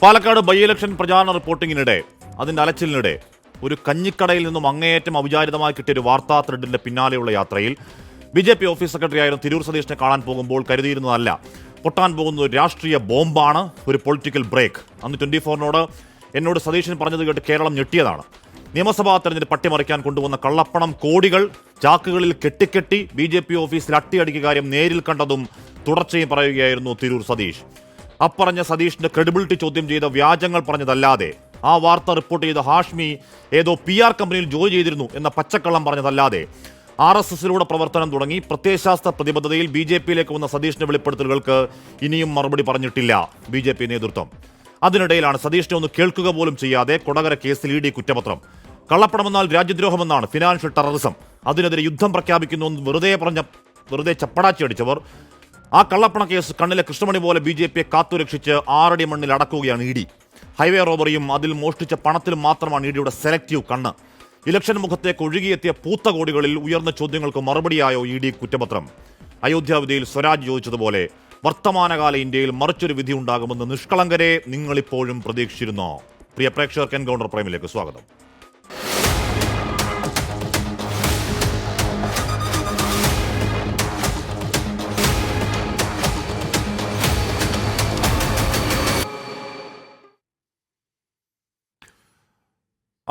Palakkad by election പ്രചാരണ റിപ്പോർട്ടിങ്ങിനിടെ അതിന്റെ അലച്ചിലിനിടെ ഒരു കഞ്ഞിക്കടയിൽ നിന്നും അങ്ങേയറ്റം അവിചാരിതമായി കിട്ടിയ ഒരു വാർത്താ ത്രെഡിന്റെ പിന്നാലെയുള്ള യാത്രയിൽ BJP ഓഫീസ് സെക്രട്ടറി ആയിരുന്ന തിരൂർ സതീഷിനെ കാണാൻ പോകുമ്പോൾ കരുതിയിരുന്നതല്ല പൊട്ടാൻ പോകുന്ന ഒരു രാഷ്ട്രീയ ബോംബാണ്, ഒരു പൊളിറ്റിക്കൽ ബ്രേക്ക്. അന്ന് 24-നോട് എന്നോട് സതീശൻ പറഞ്ഞത് കേട്ട് കേരളം ഞെട്ടിയതാണ്. നിയമസഭാ തെരഞ്ഞെടുപ്പ് പട്ടിമറിക്കാൻ കൊണ്ടുവന്ന കള്ളപ്പണം കോടികൾ ചാക്കുകളിൽ കെട്ടിക്കെട്ടി BJP ഓഫീസിൽ അട്ടിയടിക്കുക കാര്യം നേരിൽ കണ്ടതും തുടർച്ചയും പറയുകയായിരുന്നു തിരൂർ സതീഷ്. അപ്പറഞ്ഞ സതീഷിന്റെ ക്രെഡിബിലിറ്റി ചോദ്യം ചെയ്ത വ്യാജങ്ങൾ പറഞ്ഞതല്ലാതെ, ആ വാർത്ത റിപ്പോർട്ട് ചെയ്ത ഹാഷ്മി ഏതോ PR കമ്പനിയിൽ ജോലി ചെയ്തിരുന്നു എന്ന പച്ചക്കള്ളം പറഞ്ഞതല്ലാതെ, RSSലൂടെ പ്രവർത്തനം തുടങ്ങി പ്രത്യയശാസ്ത്ര പ്രതിബദ്ധതയിൽ BJPയിലേക്ക് വന്ന സതീഷിന്റെ വെളിപ്പെടുത്തലുകൾക്ക് ഇനിയും മറുപടി പറഞ്ഞിട്ടില്ല BJP നേതൃത്വം. അതിനിടയിലാണ് സതീഷിനെ ഒന്ന് കേൾക്കുക പോലും ചെയ്യാതെ കൊടകര കേസിൽ ED കുറ്റപത്രം. കള്ളപ്പണമെന്നാൽ രാജ്യദ്രോഹമെന്നാണ്, ഫിനാൻഷ്യൽ ടെററിസം, അതിനെതിരെ യുദ്ധം പ്രഖ്യാപിക്കുന്നു വെറുതെ ചപ്പടാച്ചി അടിച്ചവർ. ആ കള്ളപ്പണ കേസ് കണ്ണിലെ കൃഷ്ണമണി പോലെ BJPയെ കാത്തുരക്ഷിച്ച് 6 അടി മണ്ണിൽ അടക്കുകയാണ് ED. ഹൈവേ റോബറിയും അതിൽ മോഷ്ടിച്ച പണത്തിലും മാത്രമാണ് EDയുടെ സെലക്റ്റീവ് കണ്ണ്. ഇലക്ഷൻ മുഖത്തേക്ക് ഒഴുകിയെത്തിയ പൂത്ത കോടികളിൽ ഉയർന്ന ചോദ്യങ്ങൾക്ക് മറുപടിയായോ ED കുറ്റപത്രം? അയോധ്യ വിധിയിൽ സ്വരാജ് ചോദിച്ചതുപോലെ വർത്തമാനകാല ഇന്ത്യയിൽ മറിച്ചൊരു വിധി ഉണ്ടാകുമെന്ന് നിഷ്കളങ്കരെ നിങ്ങളിപ്പോഴും പ്രതീക്ഷിച്ചിരുന്നോ? പ്രിയ പ്രേക്ഷകർക്ക് എൻകൗണ്ടർ പ്രൈമിലേക്ക് സ്വാഗതം.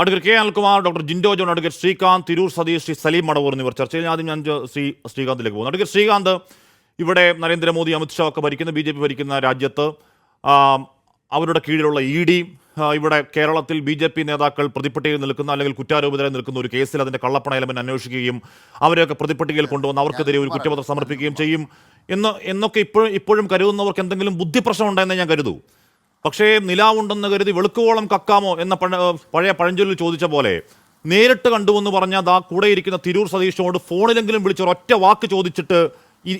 Advocate K. Anilkumar, doctor Jindo John, advocate Sreekanth, Tirur Satheesh, Sri Saleem Madavoor എന്നിവർ ചർച്ചയിൽ. ആദ്യം ഞാൻ ശ്രീകാന്തിലേക്ക് പോകുന്നു. അഡ്വക്കേറ്റ് ശ്രീകാന്ത്, ഇവിടെ നരേന്ദ്രമോദി, അമിത്ഷാ ഒക്കെ ഭരിക്കുന്ന BJP ഭരിക്കുന്ന രാജ്യത്ത് അവരുടെ കീഴിലുള്ള ED ഇവിടെ കേരളത്തിൽ BJP നേതാക്കൾ പ്രതിപ്പട്ടികയിൽ നിൽക്കുന്ന അല്ലെങ്കിൽ കുറ്റാരോപിതരായി നിൽക്കുന്ന ഒരു കേസിൽ അതിന്റെ കള്ളപ്പണ എലമെന്റ് അന്വേഷിക്കുകയും അവരെയൊക്കെ പ്രതിപ്പട്ടികയിൽ കൊണ്ടുവന്ന് അവർക്കെതിരെ ഒരു കുറ്റപത്രം സമർപ്പിക്കുകയും ചെയ്യും എന്നൊക്കെ ഇപ്പോഴും കരുതുന്നവർക്ക് എന്തെങ്കിലും ബുദ്ധിപ്രശ്നം ഉണ്ടെന്ന് ഞാൻ കരുതൂ. പക്ഷേ നിലാവുണ്ടെന്ന് കരുതി വെളുക്കുവോളം കക്കാമോ എന്ന പഴയ പഴഞ്ചൊല്ലിൽ ചോദിച്ച പോലെ നേരിട്ട് കണ്ടുവെന്ന് പറഞ്ഞാൽ ആ കൂടെ ഇരിക്കുന്ന തിരൂർ സതീഷിനോട് ഫോണിലെങ്കിലും വിളിച്ച് ഒരൊറ്റ വാക്ക് ചോദിച്ചിട്ട്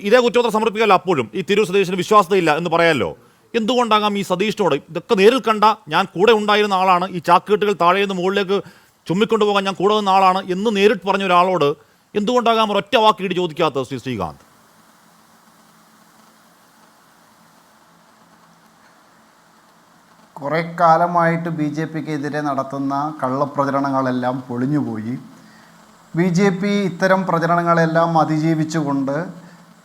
ഇതേ കുറ്റപത്രം സമർപ്പിക്കാമല്ലോ. അപ്പോഴും ഈ തിരൂർ സതീഷിന് വിശ്വാസതയില്ല എന്ന് പറയാമല്ലോ. എന്തുകൊണ്ടാകാം ഈ സതീഷിനോട് ഇതൊക്കെ നേരിൽ കണ്ട, ഞാൻ കൂടെ ഉണ്ടായിരുന്ന ആളാണ്, ഈ ചാക്കുകെട്ടുകൾ താഴെ നിന്ന് മുകളിലേക്ക് ചുമ്മിക്കൊണ്ടുപോകാൻ ഞാൻ കൂടെ നിന്ന ആളാണ് എന്ന് നേരിട്ട് പറഞ്ഞ ഒരാളോട് എന്തുകൊണ്ടാകാം ഒരൊറ്റ വാക്ക് ഇടി ചോദിക്കാത്തത് ശ്രീകാന്ത്? കുറേ കാലമായിട്ട് BJPക്കെതിരെ നടത്തുന്ന കള്ളപ്രചരണങ്ങളെല്ലാം പൊളിഞ്ഞുപോയി. BJP ഇത്തരം പ്രചരണങ്ങളെല്ലാം അതിജീവിച്ചുകൊണ്ട്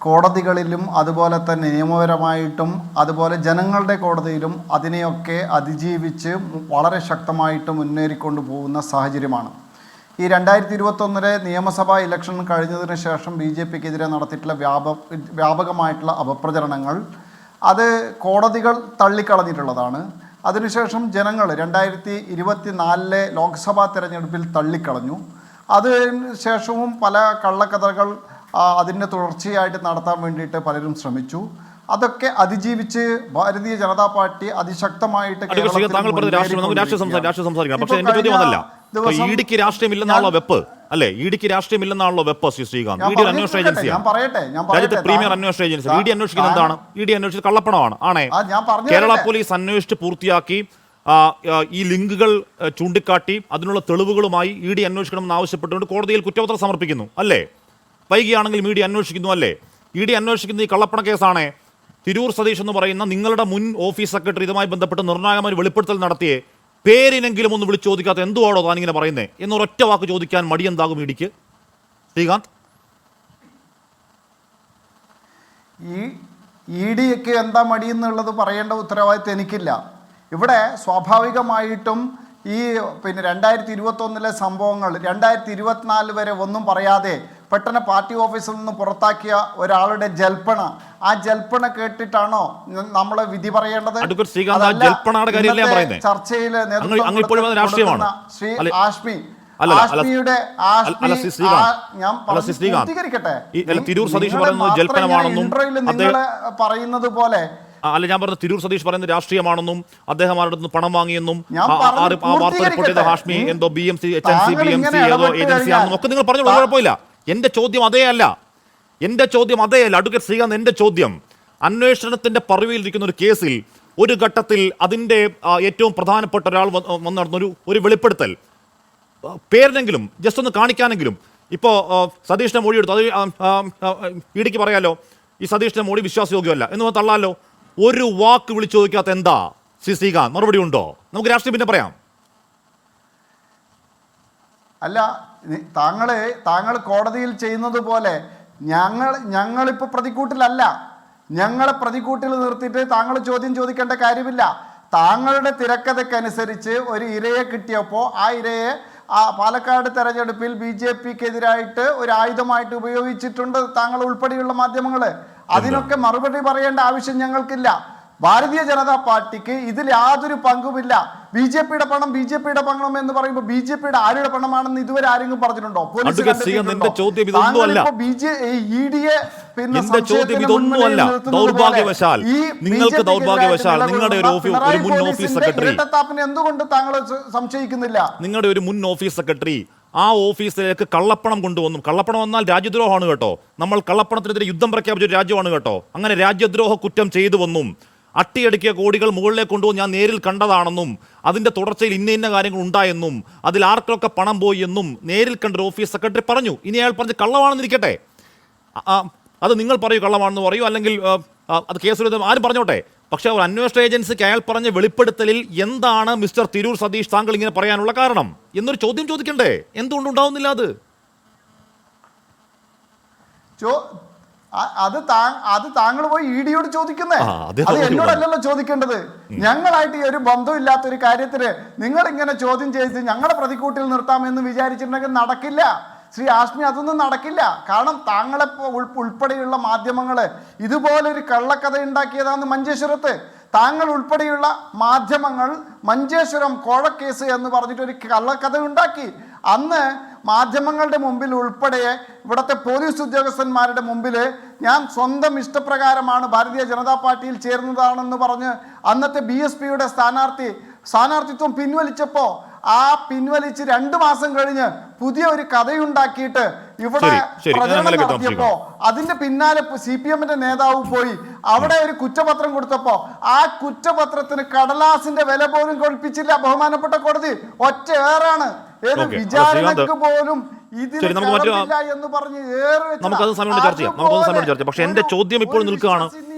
കോടതികളിലും അതുപോലെ തന്നെ നിയമപരമായിട്ടും അതുപോലെ ജനങ്ങളുടെ കോടതിയിലും അതിനെയൊക്കെ അതിജീവിച്ച് വളരെ ശക്തമായിട്ട് മുന്നേറിക്കൊണ്ടു പോകുന്ന സാഹചര്യമാണ്. ഈ 2021 നിയമസഭാ ഇലക്ഷൻ കഴിഞ്ഞതിന് ശേഷം BJPക്കെതിരെ നടത്തിയിട്ടുള്ള വ്യാപകമായിട്ടുള്ള അപപ്രചരണങ്ങൾ അത് കോടതികൾ തള്ളിക്കളഞ്ഞിട്ടുള്ളതാണ്. അതിനുശേഷം ജനങ്ങൾ 2024 ലോക്സഭാ തെരഞ്ഞെടുപ്പിൽ തള്ളിക്കളഞ്ഞു. അതിനുശേഷവും പല കള്ളക്കഥകൾ അതിൻ്റെ തുടർച്ചയായിട്ട് നടത്താൻ വേണ്ടിയിട്ട് പലരും ശ്രമിച്ചു. അതൊക്കെ അതിജീവിച്ച് ഭാരതീയ ജനതാ പാർട്ടി അതിശക്തമായിട്ട് രാഷ്ട്രീയമില്ലെന്നാണല്ലോ വെപ്പ്, അല്ലേ? EDക്ക് രാഷ്ട്രീയമില്ലെന്നാണല്ലോ വെപ്പ് ശ്രീകാന്ത്. ED അന്വേഷണ ഏജൻസിയാണ്, രാജ്യത്തെ പ്രീമിയർ അന്വേഷണ ഏജൻസി. ED അന്വേഷിക്കുന്നത് എന്താണ്? ED അന്വേഷിച്ചത് കള്ളപ്പണമാണ്. ആണേ, കേരള പോലീസ് അന്വേഷിച്ച് പൂർത്തിയാക്കി ഈ ലിങ്കുകൾ ചൂണ്ടിക്കാട്ടി അതിനുള്ള തെളിവുകളുമായി ED അന്വേഷിക്കണമെന്ന് ആവശ്യപ്പെട്ടുകൊണ്ട് കോടതിയിൽ കുറ്റപത്രം സമർപ്പിക്കുന്നു, അല്ലേ? വൈകിയാണെങ്കിൽ ED അന്വേഷിക്കുന്നു, അല്ലേ? ED അന്വേഷിക്കുന്ന ഈ കള്ളപ്പണ കേസാണേ. തിരൂർ സതീഷ് എന്ന് പറയുന്ന നിങ്ങളുടെ മുൻ ഓഫീസ് സെക്രട്ടറി ഇതുമായി ബന്ധപ്പെട്ട് നിർണായകമായ വെളിപ്പെടുത്തൽ നടത്തിയേ പേരിനെങ്കിലും ഒന്ന് വിളിച്ച് ചോദിക്കാത്ത എന്തുവാണോ താനിങ്ങനെ പറയുന്നത് എന്നൊരൊറ്റ വാക്ക് ചോദിക്കാൻ മടിയെന്താകും EDക്ക്? ശ്രീകാന്ത്, ഈ EDക്ക് എന്താ മടിയെന്നുള്ളത് പറയേണ്ട ഉത്തരവാദിത്വം എനിക്കില്ല. ഇവിടെ സ്വാഭാവികമായിട്ടും ഈ 2021 സംഭവങ്ങൾ 2024 വരെ ഒന്നും പറയാതെ പെട്ടെന്ന് പാർട്ടി ഓഫീസിൽ നിന്ന് പുറത്താക്കിയ ഒരാളുടെ ജൽപ്പണ, ആ ജൽപ്പണ കേട്ടിട്ടാണോ നമ്മൾ വിധി പറയേണ്ടത്? ചർച്ചയിൽ ശ്രീ ആഷ്മി പറയുന്നത് പോലെ അല്ല, ഞാൻ പറഞ്ഞ തിരൂർ സതീഷ് പറയുന്നത് രാഷ്ട്രീയമാണെന്നും അദ്ദേഹം ആരുടെ നിന്ന് പണം വാങ്ങിയെന്നും വാർത്ത റിപ്പോർട്ട് ചെയ്ത ഹാഷ്മി എന്തോ BMC ഏതോ ഏജൻസിയാണെന്നും ഒക്കെ നിങ്ങൾ പറഞ്ഞോളൂ, കുഴപ്പമില്ല. എന്റെ ചോദ്യം അതേ അല്ല. അഡ്വക്കേറ്റ് ശ്രീകാന്ത്, എന്റെ ചോദ്യം അന്വേഷണത്തിന്റെ പറിവിലിരിക്കുന്ന ഒരു കേസിൽ ഒരു ഘട്ടത്തിൽ അതിന്റെ ഏറ്റവും പ്രധാനപ്പെട്ട ഒരാൾ വന്ന് നടന്നൊരു വെളിപ്പെടുത്തൽ പേരിനെങ്കിലും ജസ്റ്റ് ഒന്ന് കാണിക്കാനെങ്കിലും. ഇപ്പോൾ സതീഷിന്റെ മൊഴി എടുത്തു, അത് EDക്ക് പറയാലോ ഈ സതീഷിന്റെ മൊഴി വിശ്വാസയോഗ്യമല്ല എന്ന് തള്ളാലോ. ഒരു വാക്ക് വിളിച്ചു ചോദിക്കാത്ത എന്താ ശ്രീ ശ്രീകാന്ത് മറുപടി ഉണ്ടോ? നമുക്ക് രാഷ്ട്രീയം പിന്നെ പറയാം. അല്ല, താങ്കൾ കോടതിയിൽ ചെയ്യുന്നത് പോലെ ഞങ്ങളിപ്പോൾ പ്രതിക്കൂട്ടിലല്ല. ഞങ്ങളെ പ്രതിക്കൂട്ടിൽ നിർത്തിയിട്ട് താങ്കൾ ചോദ്യം ചോദിക്കേണ്ട കാര്യമില്ല. താങ്കളുടെ തിരക്കഥയ്ക്കനുസരിച്ച് ഒരു ഇരയെ കിട്ടിയപ്പോൾ ആ ഇരയെ പാലക്കാട് തെരഞ്ഞെടുപ്പിൽ BJPക്കെതിരായിട്ട് ഒരു ആയുധമായിട്ട് ഉപയോഗിച്ചിട്ടുണ്ട് താങ്കൾ ഉൾപ്പെടെയുള്ള മാധ്യമങ്ങൾ. അതിനൊക്കെ മറുപടി പറയേണ്ട ആവശ്യം ഞങ്ങൾക്കില്ല. ഭാരതീയ ജനതാ പാർട്ടിക്ക് ഇതിൽ യാതൊരു പങ്കുമില്ല. BJPയുടെ പണം എന്ന് പറയുമ്പോൾ BJPയുടെ ആരുടെ പണമാണെന്ന് ഇതുവരെ ആരെങ്കിലും പറഞ്ഞിട്ടുണ്ടോ? എന്തുകൊണ്ട് താങ്കൾ സംശയിക്കുന്നില്ല? നിങ്ങളുടെ ഒരു മുൻ ഓഫീസ് സെക്രട്ടറി ആ ഓഫീസിലേക്ക് കള്ളപ്പണം കൊണ്ടുവന്നു. കള്ളപ്പണം എന്നാൽ രാജ്യദ്രോഹമാണ് കേട്ടോ. നമ്മൾ കള്ളപ്പണത്തിനെതിരെ യുദ്ധം പ്രഖ്യാപിച്ച ഒരു രാജ്യമാണ് കേട്ടോ. അങ്ങനെ രാജ്യദ്രോഹ കുറ്റം ചെയ്തു വന്നും അട്ടിയടിക്കിയ കോടികൾ മുകളിലേക്ക് കൊണ്ടുപോകും ഞാൻ നേരിൽ കണ്ടതാണെന്നും അതിൻ്റെ തുടർച്ചയിൽ ഇന്ന കാര്യങ്ങൾ ഉണ്ടായെന്നും അതിൽ ആർക്കൊക്കെ പണം പോയി എന്നും നേരിൽ കണ്ട ഒരു ഓഫീസ് സെക്രട്ടറി പറഞ്ഞു. ഇനി അയാൾ പറഞ്ഞ് കള്ളമാണെന്നിരിക്കട്ടെ, അത് നിങ്ങൾ പറയൂ കള്ളമാണെന്ന് പറയൂ, അല്ലെങ്കിൽ അത് കേസ് ആരും പറഞ്ഞോട്ടെ. പക്ഷേ ഒരു അന്വേഷണ ഏജൻസിക്ക് അയാൾ പറഞ്ഞ വെളിപ്പെടുത്തലിൽ എന്താണ് മിസ്റ്റർ തിരൂർ സതീഷ് താങ്കൾ ഇങ്ങനെ പറയാനുള്ള കാരണം എന്നൊരു ചോദ്യം ചോദിക്കണ്ടേ? എന്തുകൊണ്ടുണ്ടാവുന്നില്ല അത്? അത് താങ്കൾ പോയി EDയോട് ചോദിക്കുന്നേ, അത് എന്നോടല്ലല്ലോ ചോദിക്കേണ്ടത്. ഞങ്ങളായിട്ട് ഈ ഒരു ബന്ധമില്ലാത്ത ഒരു കാര്യത്തിന് നിങ്ങൾ ഇങ്ങനെ ചോദ്യം ചെയ്ത് ഞങ്ങളെ പ്രതിക്കൂട്ടിൽ നിർത്താമെന്ന് വിചാരിച്ചിട്ടുണ്ടെങ്കിൽ നടക്കില്ല ശ്രീ ആഷ്മി, അതൊന്നും നടക്കില്ല. കാരണം താങ്കളെ ഉൾപ്പെടെയുള്ള മാധ്യമങ്ങൾ ഇതുപോലൊരു കള്ളക്കഥ ഉണ്ടാക്കിയതാണ് മഞ്ചേശ്വരത്ത്. താങ്കൾ ഉൾപ്പെടെയുള്ള മാധ്യമങ്ങൾ മഞ്ചേശ്വരം കോഴക്കേസ് എന്ന് പറഞ്ഞിട്ടൊരു കള്ളക്കഥ ഉണ്ടാക്കി. അന്ന് മാധ്യമങ്ങളുടെ മുമ്പിൽ ഉൾപ്പെടെ ഇവിടുത്തെ പോലീസ് ഉദ്യോഗസ്ഥന്മാരുടെ മുമ്പിൽ ഞാൻ സ്വന്തം ഇഷ്ടപ്രകാരമാണ് ഭാരതീയ ജനതാ പാർട്ടിയിൽ ചേർന്നതാണെന്ന് പറഞ്ഞ് അന്നത്തെ BSPയുടെ സ്ഥാനാർത്ഥിത്വം പിൻവലിച്ചപ്പോൾ ആ പിൻവലിച്ച് 2 മാസം കഴിഞ്ഞ് പുതിയ ഒരു കഥയുണ്ടാക്കിയിട്ട് ഇവിടെ പ്രചരണം നടത്തിയപ്പോ അതിന്റെ പിന്നാലെ CPMന്റെ നേതാവ് പോയി അവിടെ ഒരു കുറ്റപത്രം കൊടുത്തപ്പോ ആ കുറ്റപത്രത്തിന് കടലാസിന്റെ വില പോലും കൊഴിപ്പിച്ചില്ല ബഹുമാനപ്പെട്ട കോടതി. ഒറ്റ ഏറാണ്, ഏത് വിചാരണക്ക് പോലും എന്ന് പറഞ്ഞ് നമുക്കത് സമയം ചർച്ച ചെയ്യാം. പക്ഷെ എന്റെ ചോദ്യം ഇപ്പോൾ നിൽക്കുകയാണ്,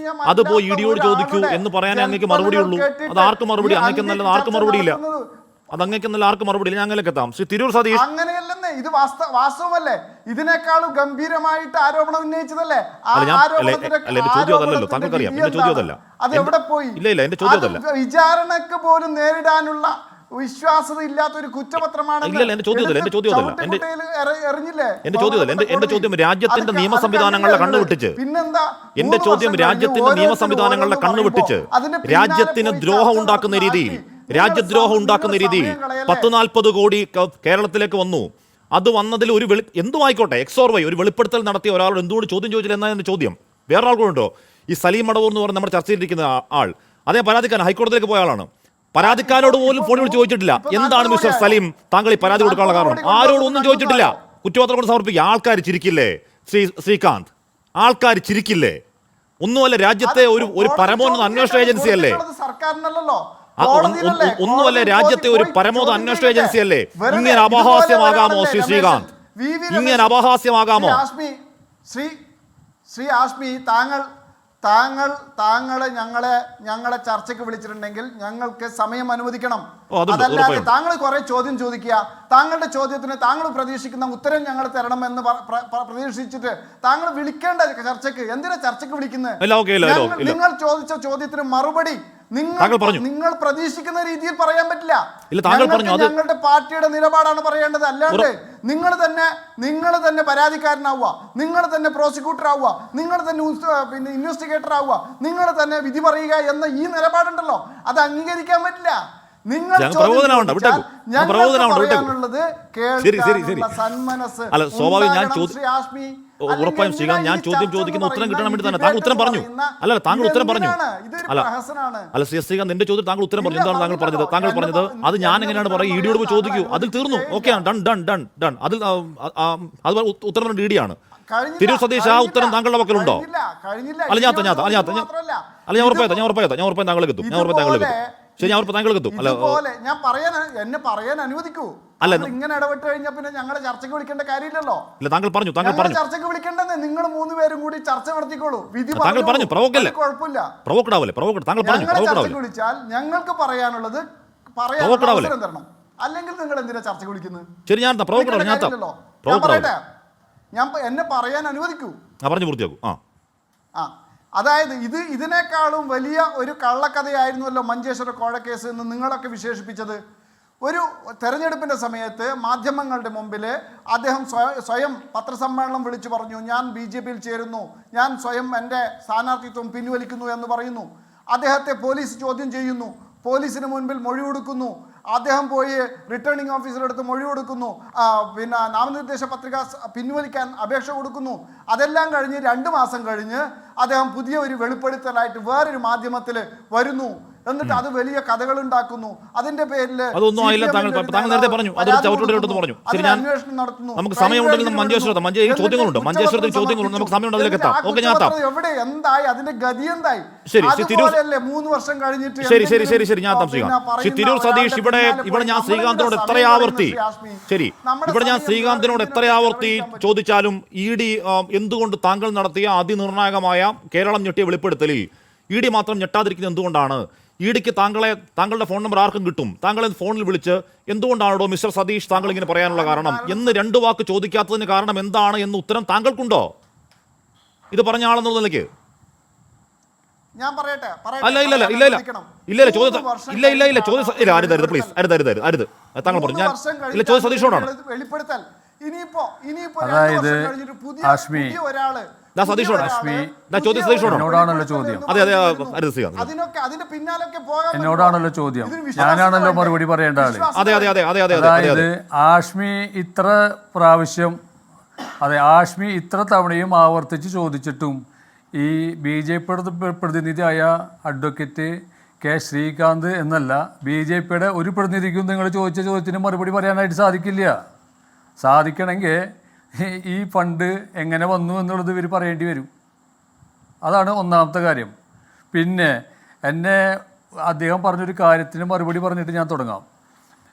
അത് പോയി EDയോട് ചോദിക്കൂ എന്ന് പറയാനേ അങ്ങേക്ക് മറുപടി ഉള്ളൂ. അത് ആർക്കും മറുപടി, അങ്ങേക്ക് നല്ലത് ആർക്കും മറുപടിയില്ല. അത് അങ്ങേക്കെന്നല്ല ആർക്കും മറുപടി. ഞാൻ അങ്ങനെയൊക്കെ എത്താം. ശ്രീ തിരൂർ സതീഷ്, അങ്ങനെയല്ലെന്നേ, ഇത് വാസ്തവമല്ലേ? ഇതിനേക്കാളും ഗംഭീരമായിട്ട് ആരോപണം ഉന്നയിച്ചതല്ലേ? എന്റെ ചോദ്യം അതല്ലല്ലോ, താങ്കൾക്കറിയാം എന്റെ ചോദ്യം അതല്ല. അത് എവിടെ പോയി? ഇല്ല എന്റെ ചോദ്യം അതല്ല. വിചാരണക്ക് പോലും നേരിടാനുള്ള വിശ്വാസത ഇല്ലാത്ത ഒരു കുറ്റപത്രമാണ്. എന്റെ ചോദ്യം അതല്ല. എന്റെ ചോദ്യം രാജ്യത്തിന്റെ നിയമ സംവിധാനങ്ങളുടെ കണ്ണുവെട്ടിച്ച്, എന്റെ ചോദ്യം രാജ്യത്തിന്റെ നിയമ സംവിധാനങ്ങളുടെ കണ്ണുവെട്ടിച്ച് രാജ്യത്തിന് ദ്രോഹം ഉണ്ടാക്കുന്ന രീതിയിൽ 10-40 കോടി കേരളത്തിലേക്ക് വന്നു. അത് വന്നതിൽ ഒരു എന്തുമായിക്കോട്ടെ XOR ഒരു വെളിപ്പെടുത്തൽ നടത്തിയ ഒരാളോട് എന്തുകൊണ്ട് ചോദ്യം ചോദിച്ചില്ല എന്നതിന്റെ ചോദ്യം. വേറെ ആൾക്കുണ്ടോ? ഈ സലീം മടവൂർ എന്ന് പറഞ്ഞ നമ്മുടെ ചർച്ചയിലിരിക്കുന്ന ആൾ, അതേ പരാതിക്കാരൻ ഹൈക്കോടതിയിലേക്ക് പോയ ആളാണ്. പരാതിക്കാരോട് പോലും ഫോണിൽ വിളിച്ച് ചോദിച്ചിട്ടില്ല എന്താണ് മിസ്റ്റർ സലീം താങ്കൾ ഈ പരാതി കൊടുക്കാനുള്ള കാരണം. ആരോടും ഒന്നും ചോദിച്ചിട്ടില്ല. കുറ്റപത്രം കൊണ്ട് സമർപ്പിക്കുക. ആൾക്കാർ ചിരിക്കില്ലേ ശ്രീകാന്ത്? ആൾക്കാർ ചിരിക്കില്ലേ? ഒന്നുമല്ല, രാജ്യത്തെ ഒരു പരമോന്നത അന്വേഷണ ഏജൻസി അല്ലേ? ഒന്നുമല്ല, രാജ്യത്തെ ഒരു പരമോന്നത അന്വേഷണ ഏജൻസി അല്ലേ? ഇങ്ങനെ അപഹാസ്യമാകാമോ ശ്രീ ശ്രീകാന്ത്? ഇങ്ങനെ അപഹാസ്യമാകാമോ? ശ്രീ ആഷ്മി, താങ്കളെ ഞങ്ങളെ ചർച്ചയ്ക്ക് വിളിച്ചിട്ടുണ്ടെങ്കിൽ ഞങ്ങൾക്ക് സമയം അനുവദിക്കണം. അതല്ലാതെ താങ്കൾ കുറെ ചോദ്യം ചോദിക്കുക, താങ്കളുടെ ചോദ്യത്തിന് താങ്കൾ പ്രതീക്ഷിക്കുന്ന ഉത്തരം ഞങ്ങൾ തരണമെന്ന് പ്രതീക്ഷിച്ചിട്ട് താങ്കൾ വിളിക്കേണ്ട ചർച്ചയ്ക്ക് എന്തിനാ ചർച്ചയ്ക്ക് വിളിക്കുന്നത്? നിങ്ങൾ ചോദിച്ച ചോദ്യത്തിന് മറുപടി നിങ്ങൾ പ്രതീക്ഷിക്കുന്ന രീതിയിൽ പറയാൻ പറ്റില്ല. ഞങ്ങളുടെ പാർട്ടിയുടെ നിലപാടാണ് പറയേണ്ടത്. അല്ലാണ്ട് നിങ്ങൾ തന്നെ പരാതിക്കാരനാവുക, നിങ്ങൾ തന്നെ പ്രോസിക്യൂട്ടർ ആവുക, നിങ്ങൾ തന്നെ ഇൻവെസ്റ്റിഗേറ്റർ ആവുക, നിങ്ങൾ തന്നെ വിധി പറയുക എന്ന ഈ നിലപാടുണ്ടല്ലോ, അത് അംഗീകരിക്കാൻ പറ്റില്ല. നിങ്ങൾ ഉറപ്പായും ശ്രീകാന്ത്, ഞാൻ ചോദ്യം ചോദിക്കുന്ന ഉത്തരം കിട്ടാൻ വേണ്ടി തന്നെ താങ്കൾ ഉത്തരം പറഞ്ഞു. താങ്കൾ ഉത്തരം പറഞ്ഞു. ശ്രീകാന്ത്, എന്റെ ചോദ്യം താങ്കൾ ഉത്തരം പറഞ്ഞു. എന്താണ് താങ്കൾ പറഞ്ഞത്? അത് ഞാൻ എങ്ങനെയാണ് പറയുക? EDയോട് പോയി ചോദിക്കൂ. അതിൽ തീർന്നു. Okay, done. അതിൽ അത് ഉത്തരം EDയാണ്. തിരൂർ സതീഷ്, ആ ഉത്തരം താങ്കളുടെ പക്കലുണ്ടോ? ഞാൻ ഉറപ്പായും താങ്കളേക്ക് എത്തും. ശരി, ഞാൻ താങ്കൾക്ക് എത്തും. ഇതുപോലെ എന്നെ പറയാൻ അനുവദിക്കൂ. അല്ല, ഇങ്ങനെ ഇടപെട്ട് കഴിഞ്ഞാൽ പിന്നെ ഞങ്ങളെ ചർച്ചയ്ക്ക് വിളിക്കേണ്ട കാര്യമില്ലല്ലോ. താങ്കൾ പറഞ്ഞു ചർച്ചയ്ക്ക് വിളിക്കേണ്ടെന്ന് നിങ്ങൾ 3 പേരും കൂടി ചർച്ച നടത്തിക്കോളൂ. വിധി പറഞ്ഞു കുഴപ്പമില്ല. ചർച്ചയ്ക്ക് വിളിച്ചാൽ ഞങ്ങൾക്ക് പറയാനുള്ളത് പറയാൻ അവസരം തരണം. അല്ലെങ്കിൽ നിങ്ങൾ എന്തിനാ ചർച്ചയ്ക്ക് വിളിക്കുന്നത്? ശരി, ഞാൻ പറയട്ടെ, എന്നെ പറയാൻ അനുവദിക്കൂ. പറഞ്ഞു പൂർത്തിയാക്കൂ. അതായത് ഇതിനേക്കാളും വലിയ ഒരു കള്ളക്കഥയായിരുന്നല്ലോ മഞ്ചേശ്വര കോഴക്കേസ് എന്ന് നിങ്ങളൊക്കെ വിശേഷിപ്പിച്ചത്. ഒരു തെരഞ്ഞെടുപ്പിൻ്റെ സമയത്ത് മാധ്യമങ്ങളുടെ മുമ്പിൽ അദ്ദേഹം സ്വയം പത്രസമ്മേളനം വിളിച്ചു പറഞ്ഞു, ഞാൻ BJP-യിൽ ചേരുന്നു, ഞാൻ സ്വയം എൻ്റെ സ്ഥാനാർത്ഥിത്വം പിൻവലിക്കുന്നു എന്ന് പറയുന്നു. അദ്ദേഹത്തെ പോലീസ് ചോദ്യം ചെയ്യുന്നു, പോലീസിന് മുൻപിൽ മൊഴി കൊടുക്കുന്നു. അദ്ദേഹം പോയി റിട്ടേണിംഗ് ഓഫീസറെടുത്ത് മൊഴി കൊടുക്കുന്നു, പിന്നെ നാമനിർദ്ദേശ പത്രിക പിൻവലിക്കാൻ അപേക്ഷ കൊടുക്കുന്നു. അതെല്ലാം കഴിഞ്ഞ് 2 മാസം കഴിഞ്ഞ് അദ്ദേഹം പുതിയ ഒരു വെളിപ്പെടുത്തലായിട്ട് വേറൊരു മാധ്യമത്തിൽ വരുന്നു. എന്നിട്ട് അത് വലിയ കഥകൾ ഉണ്ടാക്കുന്നു. അതിന്റെ പേരിൽ അന്വേഷണം നടത്തുന്നു. നമുക്ക് സമയമുണ്ടെങ്കിൽ എവിടെ എന്തായി, അതിന്റെ ഗതി എന്തായി? 3 വർഷം കഴിഞ്ഞിട്ട് തിരൂർ സതീഷ് ഇവിടെ ഞാൻ ശ്രീകാന്തിനോട് എത്ര ആവർത്തി ചോദിച്ചാലും ED എന്തുകൊണ്ട് താങ്കൾ നടത്തിയ അതിനിർണായകമായ കേരളം ഞെട്ടിയ വെളിപ്പെടുത്തലിൽ ED മാത്രം ഞെട്ടാതിരിക്കുന്നത് എന്തുകൊണ്ടാണ്? EDക്ക് താങ്കളുടെ ഫോൺ നമ്പർ ആർക്കും കിട്ടും, താങ്കളെ ഫോണിൽ വിളിച്ച് എന്തുകൊണ്ടാണോ മിസ്റ്റർ സതീഷ് താങ്കൾ ഇങ്ങനെ പറയാനുള്ള കാരണം എന്ന് 2 വാക്ക് ചോദിക്കാത്തതിന് കാരണം എന്താണ് എന്ന് ഉത്തരം താങ്കൾക്കുണ്ടോ? ഇത് പറഞ്ഞ ആളെന്നുള്ള നിലയ്ക്ക് ഞാൻ പറയട്ടെ. സതീഷോടാണ്. അതായത് എന്നോടാണല്ലോ ചോദ്യം, ഞാനാണല്ലോ മറുപടി പറയേണ്ട ആള്. അതായത് ആഷ്മി ഇത്ര പ്രാവശ്യം, ആഷ്മി ഇത്ര തവണയും ആവർത്തിച്ച് ചോദിച്ചിട്ടും ഈ BJP പ്രതിനിധിയായ അഡ്വക്കേറ്റ് K. ശ്രീകാന്ത് എന്നല്ല, BJPയുടെ ഒരു പ്രതിനിധിക്കും നിങ്ങൾ ചോദിച്ച ചോദ്യത്തിന് മറുപടി പറയാനായിട്ട് സാധിക്കണമെങ്കിൽ ഈ ഫണ്ട് എങ്ങനെ വന്നു എന്നുള്ളത് ഇവർ പറയേണ്ടി വരും. അതാണ് ഒന്നാമത്തെ കാര്യം. പിന്നെ അദ്ദേഹം പറഞ്ഞൊരു കാര്യത്തിന് മറുപടി പറഞ്ഞിട്ട് ഞാൻ തുടങ്ങാം.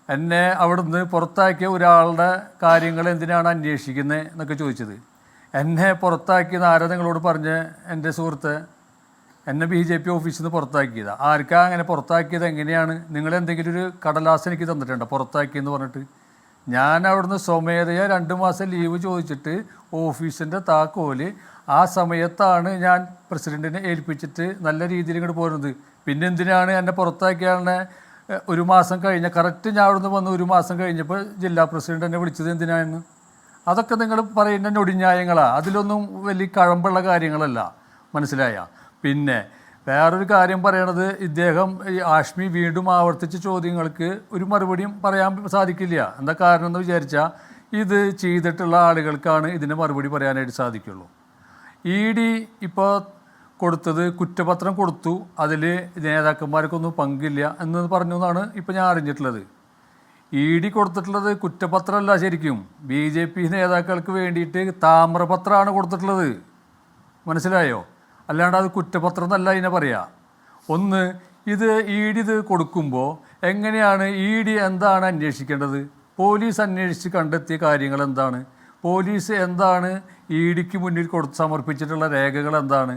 എന്നെ അവിടുന്ന് പുറത്താക്കിയ ഒരാളുടെ കാര്യങ്ങൾ എന്തിനാണ് അന്വേഷിക്കുന്നത് എന്നൊക്കെ ചോദിച്ചത്. എന്നെ പുറത്താക്കിയത് ആരാ നിങ്ങളോട് പറഞ്ഞ്? എൻ്റെ സുഹൃത്ത്, എന്നെ BJP ഓഫീസിൽ നിന്ന് പുറത്താക്കിയതാണ്. ആർക്കാ അങ്ങനെ പുറത്താക്കിയത്? എങ്ങനെയാണ്? നിങ്ങൾ എന്തെങ്കിലും ഒരു കടലാസ് എനിക്ക് തന്നിട്ടുണ്ടോ പുറത്താക്കിയെന്ന് പറഞ്ഞിട്ട്? ഞാൻ അവിടുന്ന് സ്വമേധയാ 2 മാസം ലീവ് ചോദിച്ചിട്ട് ഓഫീസിൻ്റെ താക്കോല് ആ സമയത്താണ് ഞാൻ പ്രസിഡൻറ്റിനെ ഏൽപ്പിച്ചിട്ട് നല്ല രീതിയിൽ ഇങ്ങോട്ട് പോരുന്നത്. പിന്നെ എന്തിനാണ് എന്നെ പുറത്താക്കിയാളെ 1 മാസം കഴിഞ്ഞ കറക്റ്റ് ഞാൻ അവിടുന്ന് വന്ന് 1 മാസം കഴിഞ്ഞപ്പോൾ ജില്ലാ പ്രസിഡന്റ് എന്നെ വിളിച്ചത് എന്തിനാണ്? അതൊക്കെ നിങ്ങൾ പറയുന്ന നൊടിഞ്ഞായങ്ങളാണ്. അതിലൊന്നും വലിയ കഴമ്പുള്ള കാര്യങ്ങളല്ല, മനസ്സിലായ? പിന്നെ വേറൊരു കാര്യം പറയണത്, ഇദ്ദേഹം ഈ ആഷ്മി വീണ്ടും ആവർത്തിച്ച ചോദ്യങ്ങൾക്ക് ഒരു മറുപടിയും പറയാൻ സാധിക്കില്ല. എന്താ കാരണം എന്ന് വിചാരിച്ചാൽ ഇത് ചെയ്തിട്ടുള്ള ആളുകൾക്കാണ് ഇതിന് മറുപടി പറയാനായിട്ട് സാധിക്കുള്ളൂ. ED ഇപ്പോൾ കൊടുത്തത് കുറ്റപത്രം കൊടുത്തു, അതിൽ നേതാക്കന്മാർക്കൊന്നും പങ്കില്ല എന്ന് പറഞ്ഞു എന്നാണ് ഇപ്പോൾ ഞാൻ അറിഞ്ഞിട്ടുള്ളത്. ED കൊടുത്തിട്ടുള്ളത് കുറ്റപത്രമല്ല, ശരിക്കും BJP നേതാക്കൾക്ക് വേണ്ടിയിട്ട് താമ്രപത്രമാണ് കൊടുത്തിട്ടുള്ളത്, മനസ്സിലായോ? അല്ലാണ്ട് അത് കുറ്റപത്രം എന്നല്ല ഇതിനെ പറയാ. ഒന്ന്, ഇത് ED ഇത് കൊടുക്കുമ്പോൾ എങ്ങനെയാണ് ED എന്താണ് അന്വേഷിക്കേണ്ടത്? പോലീസ് അന്വേഷിച്ച് കണ്ടെത്തിയ കാര്യങ്ങൾ എന്താണ്? പോലീസ് എന്താണ് EDക്ക് മുന്നിൽ സമർപ്പിച്ചിട്ടുള്ള രേഖകൾ എന്താണ്?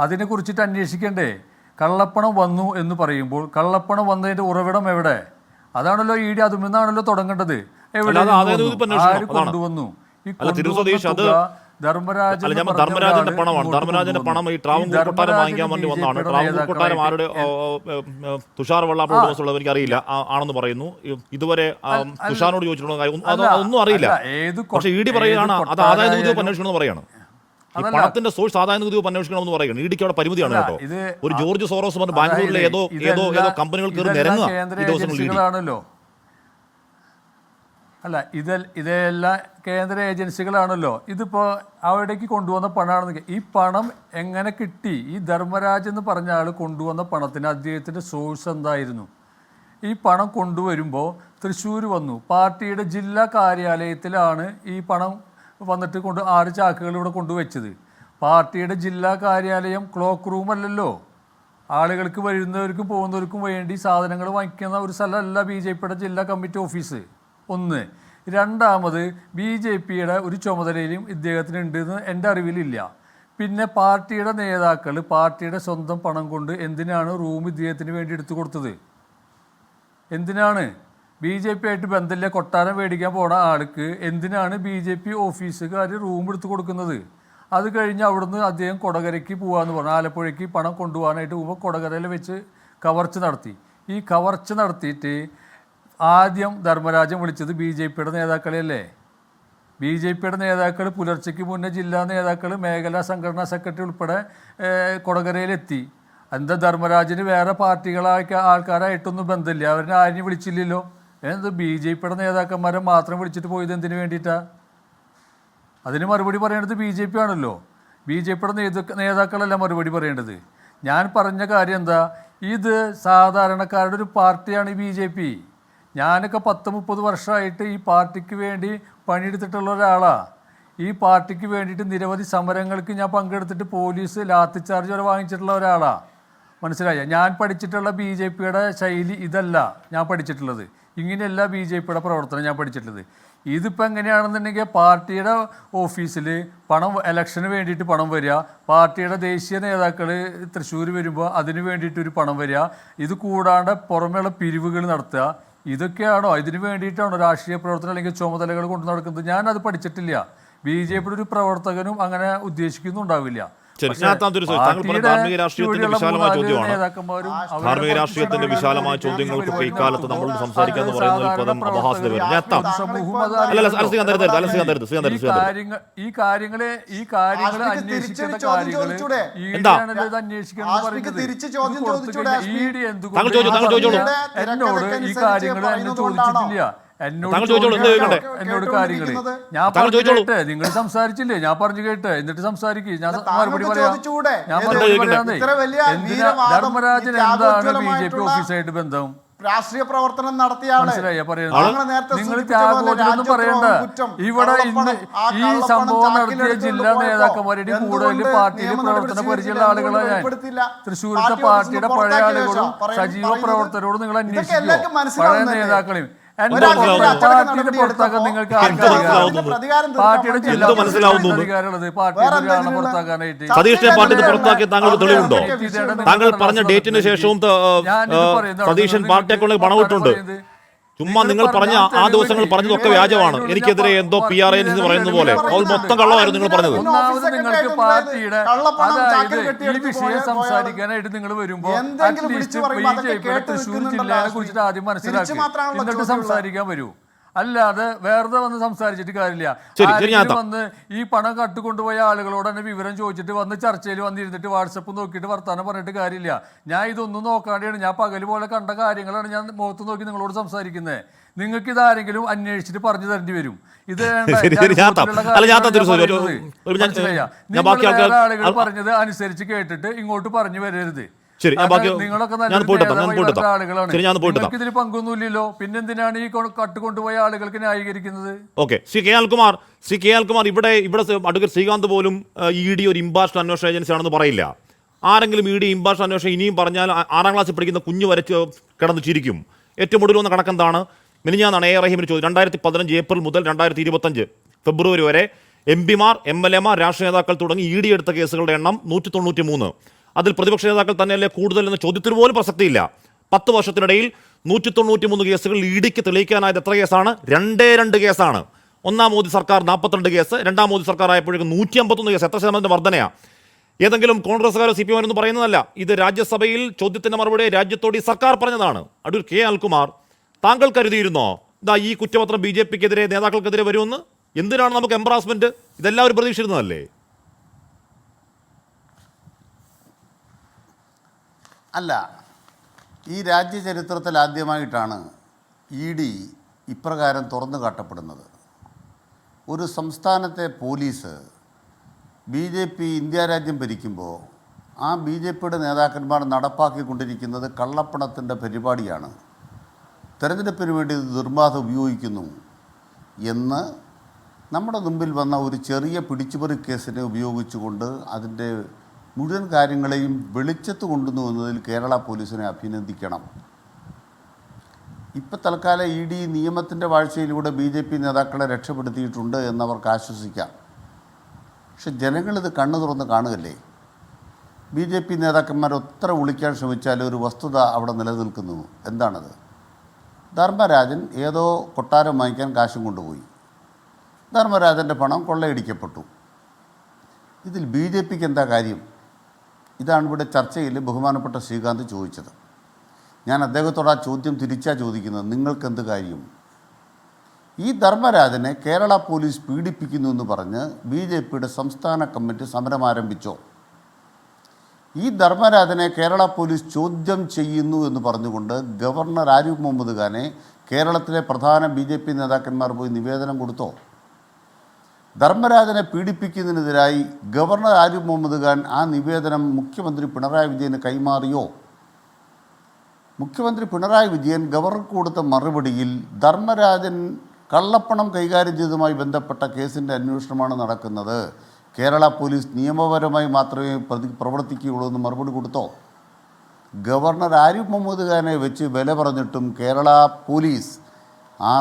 അതിനെക്കുറിച്ചിട്ട് അന്വേഷിക്കണ്ടേ? കള്ളപ്പണം വന്നു എന്ന് പറയുമ്പോൾ കള്ളപ്പണം വന്നതിൻ്റെ ഉറവിടം എവിടെ? അതാണല്ലോ ED അതിൽ നിന്നാണല്ലോ തുടങ്ങേണ്ടത്. എവിടെ ആര് കൊണ്ടുവന്നു? ഈ ധർമ്മരാജന്റെ പണമാണ്. ധർമ്മരാജന്റെ പണം ഈ ട്രാവൻകൂർ കൊട്ടാരം വാങ്ങിക്കാൻ വേണ്ടി വന്നതാണ്. ട്രാവൻകൂർ കൊട്ടാരം ആരുടെ തുഷാർ വെള്ളാപ്പള്ളി ഉടമസ്ഥയുള്ളത് എനിക്ക് അറിയില്ല ആണെന്ന് പറയുന്നു. ഇതുവരെ തുഷാറിനോട് ചോദിച്ചിട്ടുള്ള കാര്യം അതൊന്നും അറിയില്ല. പക്ഷെ ED പറയുകയാണ് അത് ആദായ നികുതി വകുപ്പ് അന്വേഷിക്കണമെന്ന് പറയാണ്. ഈ പണത്തിന്റെ സോഴ്സ് ആദായ നികുതി വകുപ്പ് അന്വേഷിക്കണമെന്ന് പറയുകയാണ്. EDക്ക് അവിടെ പരിമിതിയാണ് കേട്ടോ. ഒരു ജോർജ് സോറോസ് പറഞ്ഞ ബാംഗ്ലൂരിലെ ഏതോ കമ്പനികൾ കയറി നിരങ്ങുക ഈ ദിവസങ്ങളിൽ. അല്ല, ഇതെല്ലാം കേന്ദ്ര ഏജൻസികളാണല്ലോ. ഇതിപ്പോൾ അവിടേക്ക് കൊണ്ടുവന്ന പണമാണെന്ന്. ഈ പണം എങ്ങനെ കിട്ടി? ഈ ധർമ്മരാജ് എന്ന് പറഞ്ഞ ആൾ കൊണ്ടുവന്ന പണത്തിന് അദ്ദേഹത്തിൻ്റെ സോഴ്സ് എന്തായിരുന്നു? ഈ പണം കൊണ്ടുവരുമ്പോൾ തൃശ്ശൂർ വന്നു, പാർട്ടിയുടെ ജില്ലാ കാര്യാലയത്തിലാണ് ഈ പണം വന്നിട്ട് 6 ചാക്കുകൾ ഇവിടെ കൊണ്ടുവച്ചത്. പാർട്ടിയുടെ ജില്ലാ കാര്യാലയം ക്ലോക്ക് റൂമല്ലല്ലോ, ആളുകൾക്ക് വരുന്നവർക്കും പോകുന്നവർക്കും വേണ്ടി സാധനങ്ങൾ വാങ്ങിക്കുന്ന ഒരു സ്ഥലമല്ല BJP ജില്ലാ കമ്മിറ്റി ഓഫീസ്. ഒന്ന്. രണ്ടാമത് BJPയുടെ ഒരു ചുമതലയിലും ഇദ്ദേഹത്തിന് ഉണ്ടെന്ന് എൻ്റെ അറിവിലില്ല. പിന്നെ പാർട്ടിയുടെ നേതാക്കൾ പാർട്ടിയുടെ സ്വന്തം പണം കൊണ്ട് എന്തിനാണ് റൂം ഇദ്ദേഹത്തിന് വേണ്ടി എടുത്തു കൊടുത്തത്? എന്തിനാണ്? BJP ആയിട്ട് ബന്ധമില്ല കൊട്ടാരം മേടിക്കാൻ പോണ ആൾക്ക് എന്തിനാണ് BJP ഓഫീസുകാർ റൂം എടുത്ത് കൊടുക്കുന്നത്? അത് കഴിഞ്ഞ് അവിടുന്ന് അദ്ദേഹം കൊടകരയ്ക്ക് പോകാമെന്ന് പറഞ്ഞു. ആലപ്പുഴയ്ക്ക് പണം കൊണ്ടുപോകാനായിട്ട് പോകുമ്പോൾ കൊടകരയിൽ വെച്ച് കവർച്ച നടത്തി. ഈ കവർച്ച നടത്തിയിട്ട് ആദ്യം ധർമ്മരാജൻ വിളിച്ചത് BJPയുടെ നേതാക്കളെയല്ലേ? BJPയുടെ നേതാക്കൾ പുലർച്ചയ്ക്ക് മുന്നേ ജില്ലാ നേതാക്കൾ മേഖലാ സംഘടനാ സെക്രട്ടറി ഉൾപ്പെടെ കൊടകരയിലെത്തി. എന്താ ധർമ്മരാജന് വേറെ ആൾക്കാരായിട്ടൊന്നും ബന്ധമില്ല, അവരെ ആരെയും വിളിച്ചില്ലല്ലോ. എന്ത് BJPയുടെ നേതാക്കന്മാരെ മാത്രം വിളിച്ചിട്ട് പോയത് എന്തിനു വേണ്ടിയിട്ടാണ്? അതിന് മറുപടി പറയേണ്ടത് BJP ആണല്ലോ. BJPയുടെ നേതാക്കളല്ല മറുപടി പറയേണ്ടത്. ഞാൻ പറഞ്ഞ കാര്യം എന്താ, ഇത് സാധാരണക്കാരുടെ ഒരു പാർട്ടിയാണ് ഈ BJP. ഞാനൊക്കെ 10-30 വർഷമായിട്ട് ഈ പാർട്ടിക്ക് വേണ്ടി പണിയെടുത്തിട്ടുള്ള ഒരാളാണ്. ഈ പാർട്ടിക്ക് വേണ്ടിയിട്ട് നിരവധി സമരങ്ങൾക്ക് ഞാൻ പങ്കെടുത്തിട്ട് പോലീസ് ലാത്തി ചാർജ് വരെ വാങ്ങിച്ചിട്ടുള്ള ഒരാളാണ്. മനസ്സിലായ? ഞാൻ പഠിച്ചിട്ടുള്ള BJPയുടെ ശൈലി ഇതല്ല ഞാൻ പഠിച്ചിട്ടുള്ളത്. ഇങ്ങനെയല്ല BJPയുടെ പ്രവർത്തനം ഞാൻ പഠിച്ചിട്ടുള്ളത്. ഇതിപ്പോൾ എങ്ങനെയാണെന്നുണ്ടെങ്കിൽ പാർട്ടിയുടെ ഓഫീസിൽ പണം ഇലക്ഷന് വേണ്ടിയിട്ട് പണം വരിക, പാർട്ടിയുടെ ദേശീയ നേതാക്കൾ തൃശ്ശൂർ വരുമ്പോൾ അതിന് വേണ്ടിയിട്ടൊരു പണം വരിക, ഇത് കൂടാണ്ട് പുറമെയുള്ള പിരിവുകൾ നടത്തുക. ഇതൊക്കെയാണോ? ഇതിന് വേണ്ടിയിട്ടാണോ രാഷ്ട്രീയ പ്രവർത്തനം അല്ലെങ്കിൽ ചുമതലകൾ കൊണ്ടു നടക്കുന്നത്? ഞാനത് പഠിച്ചിട്ടില്ല. BJPയുടെ ഒരു പ്രവർത്തകനും അങ്ങനെ ഉദ്ദേശിക്കുന്നുണ്ടാവില്ല. ധാർമ്മിക രാഷ്ട്രീയത്തിന്റെ വിശാലമായ ചോദ്യമാണ്. ധാർമ്മിക രാഷ്ട്രീയത്തിന്റെ വിശാലമായ ചോദ്യങ്ങൾക്ക് ഇക്കാലത്ത് നമ്മൾ സംസാരിക്കാന്ന് പറയുന്ന പദം അപഹാസ്യത വരും. ഈ കാര്യങ്ങളെ അന്വേഷിക്കേണ്ട കാര്യങ്ങള് എന്നോട് ഈ കാര്യങ്ങൾ എന്നെ ചോദിച്ചിട്ടില്ല. എന്നോട് കാര്യങ്ങൾ ഞാൻ പറഞ്ഞു കേട്ടെ, നിങ്ങൾ സംസാരിച്ചില്ലേ? ഞാൻ പറഞ്ഞു കേട്ടെ, എന്നിട്ട് സംസാരിക്കും. ഞാൻ മറുപടി പറയാം. ഞാൻ മറുപടി പറയാന്നേ. എന്തിനാ ധർമ്മരാജൻ എന്താണ് BJP ഓഫീസായിട്ട് ബന്ധം? രാഷ്ട്രീയ പ്രവർത്തനം നടത്തിയ ആള്. നിങ്ങൾ ത്യാഗോചനൊന്നും പറയണ്ട. ഇവിടെ ഇന്ന് ഈ സംഭവം നടത്തിയ ജില്ലാ നേതാക്കന്മാരുടെ കൂടുതൽ പാർട്ടിയിൽ പ്രവർത്തന പരിചയമുള്ള ആളുകളാണ് ഞാൻ. തൃശ്ശൂരത്തെ പാർട്ടിയുടെ പഴയ ആളുകളും സജീവ പ്രവർത്തകരോട് നിങ്ങൾ അന്വേഷിക്കുക, പഴയ നേതാക്കളെയും. എന്റെ പാർട്ടിയുടെ പുറത്താക്കാൻ നിങ്ങൾക്ക് പാർട്ടിയുടെ ജില്ലാ അധികാരമുള്ളത് പാർട്ടിയുടെ പുറത്താക്കാനായിട്ട്. സതീഷിനെ പാർട്ടി പുറത്താക്കിയ താങ്കൾക്ക് തെളിവുണ്ടോ? താങ്കൾ പറഞ്ഞ ഡേറ്റിന് ശേഷവും സതീശൻ പാർട്ടിയൊക്കെ പണം ഇട്ടുണ്ട്. ചുമ്മാ നിങ്ങൾ പറഞ്ഞ ആ ദിവസങ്ങൾ പറഞ്ഞതൊക്കെ വ്യാജമാണ്. എനിക്കെതിരെ എന്തോ PRN എന്ന് പറയുന്നത് പോലെ മൊത്തം കള്ളമായിരുന്നു നിങ്ങൾ പറഞ്ഞത്. ഒന്നാമത് നിങ്ങൾക്ക് പാർട്ടിയുടെ അതായത് ഈ വിഷയം സംസാരിക്കാനായിട്ട് നിങ്ങൾ വരുമ്പോൾ അറ്റ്ലീസ്റ്റ് തൃശ്ശൂർ ജില്ലയെ കുറിച്ചിട്ട് ആദ്യം മനസ്സിലാക്കി എന്നിട്ട് സംസാരിക്കാൻ വരൂ. അല്ലാതെ വേറെ വന്ന് സംസാരിച്ചിട്ട് കാര്യമില്ല. വന്ന് ഈ പണം കട്ടുകൊണ്ടുപോയ ആളുകളോട് തന്നെ വിവരം ചോദിച്ചിട്ട് വന്ന് ചർച്ചയിൽ വന്നിരുന്നിട്ട് വാട്സപ്പ് നോക്കിയിട്ട് വർത്താനം പറഞ്ഞിട്ട് കാര്യമില്ല. ഞാൻ ഇതൊന്നും നോക്കാതെയാണ്, ഞാൻ പകല് പോലെ കണ്ട കാര്യങ്ങളാണ് ഞാൻ മുഖത്ത് നോക്കി നിങ്ങളോട് സംസാരിക്കുന്നത്. നിങ്ങൾക്ക് ഇതാരെങ്കിലും അന്വേഷിച്ചിട്ട് പറഞ്ഞു തരേണ്ടി വരും. ഇത് ആളുകൾ പറഞ്ഞത് അനുസരിച്ച് കേട്ടിട്ട് ഇങ്ങോട്ട് പറഞ്ഞു വരരുത്. ഇതിൽ പങ്കൊന്നുമില്ലല്ലോ, പിന്നെന്തിനാണ് ഈ കട്ടുകൊണ്ടുപോയ ആളുകൾക്ക് ന്യായീകരിക്കുന്നത്? ഓക്കെ, ശ്രീ കെ അൽകുമാർ, ഇവിടെ അഡ്വക്കേറ്റ് ശ്രീകാന്ത് പോലും ED ഒരു ഇംപാർഷ്യൽ അന്വേഷണ ഏജൻസിയാണെന്ന് പറയില്ല. ആരെങ്കിലും ED ഇംപാർഷ്യൽ അന്വേഷണം ഇനിയും പറഞ്ഞാൽ 6ാം ക്ലാസ്സിൽ പഠിക്കുന്ന കുഞ്ഞ് വരച്ച് കിടന്ന് ചിരിക്കും. ഏറ്റവും ഒടുവിൽ വന്ന കണക്കെന്താണ്? മിനിഞ്ഞാന്നാണ് A റഹീമിന് ചോദിച്ചത്. 2015 ഏപ്രിൽ മുതൽ 2025 ഫെബ്രുവരി വരെ MP-മാർ, MLA-മാർ, രാഷ്ട്രീയ നേതാക്കൾ തുടങ്ങി ED എടുത്ത കേസുകളുടെ എണ്ണം 193. അതിൽ പ്രതിപക്ഷ നേതാക്കൾ തന്നെയല്ലേ കൂടുതൽ എന്ന ചോദ്യത്തിന് പോലും പ്രസക്തിയില്ല. 10 വർഷത്തിനിടയിൽ 193 കേസുകൾ EDക്ക് തെളിയിക്കാനായത് എത്ര കേസാണ്? 2 കേസാണ്. ഒന്നാം മോദി സർക്കാർ 42 കേസ്, രണ്ടാം മോദി സർക്കാർ ആയപ്പോഴേക്കും 151 കേസ്. എത്ര ശതമാനത്തിന്റെ വർധനയാണ്? ഏതെങ്കിലും കോൺഗ്രസ്സുകാരോ CPM ഒന്നും പറയുന്നതല്ല. ഇത് രാജ്യസഭയിൽ ചോദ്യത്തിന്റെ മറുപടി രാജ്യത്തോട് ഈ സർക്കാർ പറഞ്ഞതാണ്. അഡ്വക്കേറ്റ് കെ അൽകുമാർ, താങ്കൾ കരുതിയിരുന്നോ ഈ കുറ്റപത്രം BJPക്കെതിരെ നേതാക്കൾക്കെതിരെ വരുമെന്ന്? എന്തിനാണ് നമുക്ക് എംബ്രാസ്മെന്റ്? ഇതെല്ലാവരും പ്രതീക്ഷിച്ചിരുന്നതല്ലേ? അല്ല, ഈ രാജ്യ ചരിത്രത്തിൽ ആദ്യമായിട്ടാണ് ED ഇപ്രകാരം തുറന്നു കാട്ടപ്പെടുന്നത്. ഒരു സംസ്ഥാനത്തെ പോലീസ് BJP ഇന്ത്യ രാജ്യം ഭരിക്കുമ്പോൾ ആ BJPയുടെ നേതാക്കന്മാർ നടപ്പാക്കിക്കൊണ്ടിരിക്കുന്നത് കള്ളപ്പണത്തിൻ്റെ പരിപാടിയാണ്, തെരഞ്ഞെടുപ്പിന് വേണ്ടി ഇത് ദുർബാധ ഉപയോഗിക്കുന്നു എന്ന് നമ്മുടെ മുമ്പിൽ വന്ന ഒരു ചെറിയ പിടിച്ചുപറി കേസിനെ ഉപയോഗിച്ചുകൊണ്ട് അതിൻ്റെ മുഴുവൻ കാര്യങ്ങളെയും വെളിച്ചത്ത് കൊണ്ടുവന്നു എന്നതിൽ കേരള പോലീസിനെ അഭിനന്ദിക്കണം. ഇപ്പം തൽക്കാലം ഇ ഡി നിയമത്തിൻ്റെ വാഴ്ചയിലൂടെ BJP നേതാക്കളെ രക്ഷപ്പെടുത്തിയിട്ടുണ്ട് എന്നവർക്ക് ആശ്വസിക്കാം. പക്ഷെ ജനങ്ങളിത് കണ്ണു തുറന്ന് കാണുകയല്ലേ. BJP നേതാക്കന്മാർ എത്ര വിളിക്കാൻ ശ്രമിച്ചാലും ഒരു വസ്തുത അവിടെ നിലനിൽക്കുന്നു. എന്താണത്? ധർമ്മരാജൻ ഏതോ കൊട്ടാരം വാങ്ങിക്കാൻ കാശും കൊണ്ടുപോയി. ധർമ്മരാജൻ്റെ പണം കൊള്ളയടിക്കപ്പെട്ടു. ഇതിൽ BJPക്ക് എന്താ കാര്യം? ഇതാണ് ഇവിടെ ചർച്ചയിൽ ബഹുമാനപ്പെട്ട ശ്രീകാന്ത് ചോദിച്ചത്. ഞാൻ അദ്ദേഹത്തോട് ആ ചോദ്യം തിരിച്ചാ ചോദിക്കുന്നത്, നിങ്ങൾക്കെന്ത് കാര്യം? ഈ ധർമ്മരാജനെ കേരള പോലീസ് പീഡിപ്പിക്കുന്നു എന്ന് പറഞ്ഞ് BJPയുടെ സംസ്ഥാന കമ്മിറ്റി സമരം ആരംഭിച്ചോ? ഈ ധർമ്മരാജനെ കേരള പോലീസ് ചോദ്യം ചെയ്യുന്നു എന്ന് പറഞ്ഞുകൊണ്ട് ഗവർണർ ആരിഫ് മുഹമ്മദ് ഖാനെ കേരളത്തിലെ പ്രധാന BJP നേതാക്കന്മാർ പോയി നിവേദനം കൊടുത്തോ? ധർമ്മരാജനെ പീഡിപ്പിക്കുന്നതിനെതിരായി ഗവർണർ ആരിഫ് മുഹമ്മദ് ഖാൻ ആ നിവേദനം മുഖ്യമന്ത്രി പിണറായി വിജയന് കൈമാറിയോ? മുഖ്യമന്ത്രി പിണറായി വിജയൻ ഗവർണർക്ക് കൊടുത്ത മറുപടിയിൽ ധർമ്മരാജൻ കള്ളപ്പണം കൈകാര്യം ചെയ്തതുമായി ബന്ധപ്പെട്ട കേസിൻ്റെ അന്വേഷണമാണ് നടക്കുന്നത്, കേരള പോലീസ് നിയമപരമായി മാത്രമേ പ്രവർത്തിക്കുകയുള്ളൂ എന്ന് മറുപടി കൊടുത്തോ? ഗവർണർ ആരിഫ് മുഹമ്മദ് ഖാനെ വെച്ച് വില പറഞ്ഞിട്ടും കേരള പോലീസ്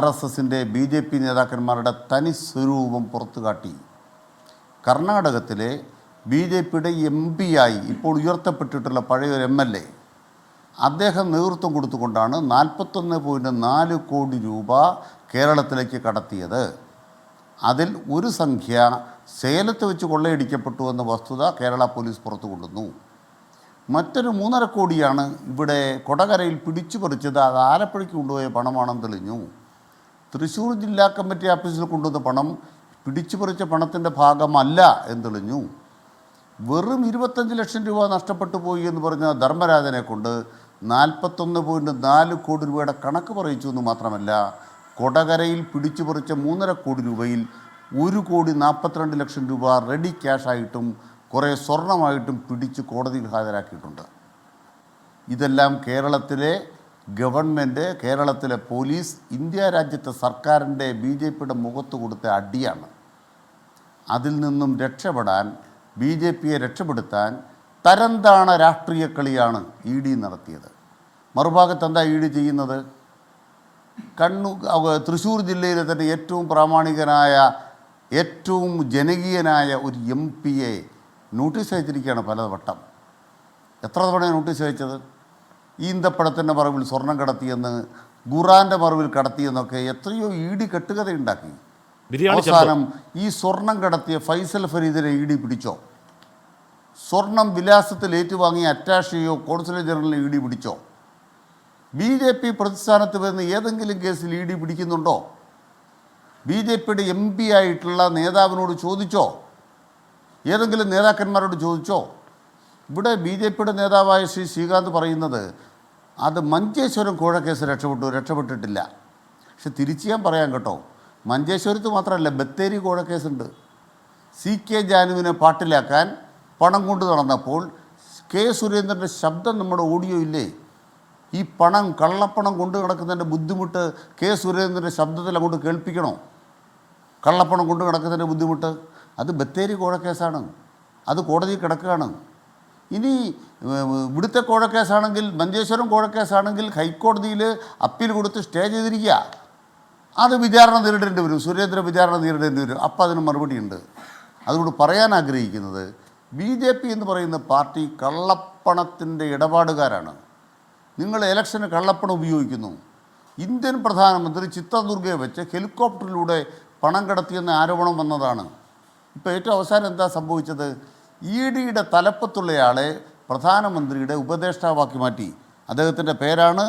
RSSൻ്റെ BJP നേതാക്കന്മാരുടെ തനി സ്വരൂപം പുറത്തു കാട്ടി. കർണാടകത്തിലെ BJPയുടെ MP ആയി ഇപ്പോൾ ഉയർത്തപ്പെട്ടിട്ടുള്ള പഴയൊരു MLA അദ്ദേഹം നേതൃത്വം കൊടുത്തുകൊണ്ടാണ് 41.4 കോടി രൂപ കേരളത്തിലേക്ക് കടത്തിയത്. അതിൽ ഒരു സംഖ്യ സേലത്ത് വെച്ച് കൊള്ളയടിക്കപ്പെട്ടു എന്ന വസ്തുത കേരള പോലീസ് പുറത്തു കൊണ്ടുവന്നു. മറ്റൊരു 3.5 കോടിയാണ് ഇവിടെ കൊടകരയിൽ പിടിച്ചു പറിച്ചത്. അത് ആലപ്പുഴയ്ക്ക് കൊണ്ടുപോയ പണമാണെന്ന് തെളിഞ്ഞു. തൃശ്ശൂർ ജില്ലാ കമ്മിറ്റി ഓഫീസിൽ കൊണ്ടുവന്ന പണം പിടിച്ചു പറിച്ച പണത്തിൻ്റെ ഭാഗമല്ല എന്ന് തെളിഞ്ഞു. വെറും 25 ലക്ഷം രൂപ നഷ്ടപ്പെട്ടു പോയി എന്ന് പറഞ്ഞ ധർമ്മരാജനെ കൊണ്ട് 41.4 കോടി രൂപയുടെ കണക്ക് പറയിച്ചു എന്ന് മാത്രമല്ല, കൊടകരയിൽ പിടിച്ചു പറിച്ച 3.5 കോടി രൂപയിൽ 1.42 ലക്ഷം രൂപ റെഡി ക്യാഷായിട്ടും കുറേ സ്വർണമായിട്ടും പിടിച്ച് കോടതിയിൽ ഹാജരാക്കിയിട്ടുണ്ട്. ഇതെല്ലാം കേരളത്തിലെ ഗവൺമെൻറ്, കേരളത്തിലെ പോലീസ്, ഇന്ത്യ രാജ്യത്തെ സർക്കാരിൻ്റെ BJPയുടെ മുഖത്ത് കൊടുത്ത അടിയാണ്. അതിൽ നിന്നും രക്ഷപ്പെടാൻ, BJPയെ രക്ഷപ്പെടുത്താൻ തരംതാണ രാഷ്ട്രീയ കളിയാണ് ED നടത്തിയത്. മറുഭാഗത്ത് എന്താ ED ചെയ്യുന്നത്? തൃശ്ശൂർ ജില്ലയിലെ തന്നെ ഏറ്റവും പ്രാമാണികനായ, ഏറ്റവും ജനകീയനായ ഒരു MPയെ നോട്ടീസ് അയച്ചിരിക്കുകയാണ് പലവട്ടം. എത്ര തവണ നോട്ടീസ് അയച്ചത്? ഈന്തപ്പഴത്തിൻ്റെ മറവിൽ സ്വർണം കടത്തിയെന്ന്, ഖുറാൻ്റെ മറവിൽ കടത്തിയെന്നൊക്കെ എത്രയോ ED കെട്ടുകഥയുണ്ടാക്കി. അവസാനം ഈ സ്വർണം കടത്തിയ ഫൈസൽ ഫരീദിനെ ED പിടിച്ചോ? സ്വർണം വിലാസത്തിൽ ഏറ്റുവാങ്ങിയ അറ്റാഷയോ കോൺസുലേറ്റ് ജനറലിനെ ED പിടിച്ചോ? BJP പ്രതിസ്ഥാനത്ത് വരുന്ന ഏതെങ്കിലും കേസിൽ ED പിടിക്കുന്നുണ്ടോ? BJPയുടെ MP ആയിട്ടുള്ള നേതാവിനോട് ചോദിച്ചോ? ഏതെങ്കിലും നേതാക്കന്മാരോട് ചോദിച്ചോ? ഇവിടെ BJPയുടെ നേതാവായ ശ്രീകാന്ത് പറയുന്നത് അത് മഞ്ചേശ്വരം കോഴക്കേസ് രക്ഷപ്പെട്ടിട്ടില്ല. പക്ഷെ തിരിച്ച് ഞാൻ പറയാം കേട്ടോ, മഞ്ചേശ്വരത്ത് മാത്രമല്ല, ബത്തേരി കോഴക്കേസുണ്ട്. CK ജാനുവിനെ പാട്ടിലാക്കാൻ പണം കൊണ്ട് നടന്നപ്പോൾ K സുരേന്ദ്രൻ്റെ ശബ്ദം നമ്മുടെ ഓഡിയോ ഇല്ലേ? ഈ പണം, കള്ളപ്പണം കൊണ്ടു കിടക്കുന്നതിൻ്റെ ബുദ്ധിമുട്ട് K സുരേന്ദ്രൻ്റെ ശബ്ദത്തിൽ അങ്ങോട്ട് കേൾപ്പിക്കണോ? കള്ളപ്പണം കൊണ്ടു കിടക്കുന്നതിൻ്റെ ബുദ്ധിമുട്ട് അത് ബത്തേരി കോഴക്കേസാണ്, അത് കോടതിയിൽ കിടക്കുകയാണ്. ഇനി ഇവിടുത്തെ കോഴക്കേസാണെങ്കിൽ, മഞ്ചേശ്വരം കോഴക്കേസാണെങ്കിൽ ഹൈക്കോടതിയിൽ അപ്പീൽ കൊടുത്ത് സ്റ്റേ ചെയ്തിരിക്കുക. അത് വിചാരണ നേരിടേണ്ടി വരും, സുരേന്ദ്ര വിചാരണ നേരിടേണ്ടി വരും. അപ്പോൾ അതിന് മറുപടിയുണ്ട്. അതുകൊണ്ട് പറയാൻ ആഗ്രഹിക്കുന്നത്, BJP എന്ന് പറയുന്ന പാർട്ടി കള്ളപ്പണത്തിൻ്റെ ഇടപാടുകാരാണ്. നിങ്ങൾ ഇലക്ഷന് കള്ളപ്പണം ഉപയോഗിക്കുന്നു. ഇന്ത്യൻ പ്രധാനമന്ത്രി ചിത്രദുർഗയെ വെച്ച് ഹെലികോപ്റ്ററിലൂടെ പണം കടത്തിയെന്ന ആരോപണം വന്നതാണ്. ഇപ്പോൾ ഏറ്റവും അവസാനം എന്താ സംഭവിച്ചത്? EDയുടെ തലപ്പത്തുള്ളയാളെ പ്രധാനമന്ത്രിയുടെ ഉപദേഷ്ടാവാക്കി മാറ്റി. അദ്ദേഹത്തിൻ്റെ പേരാണ്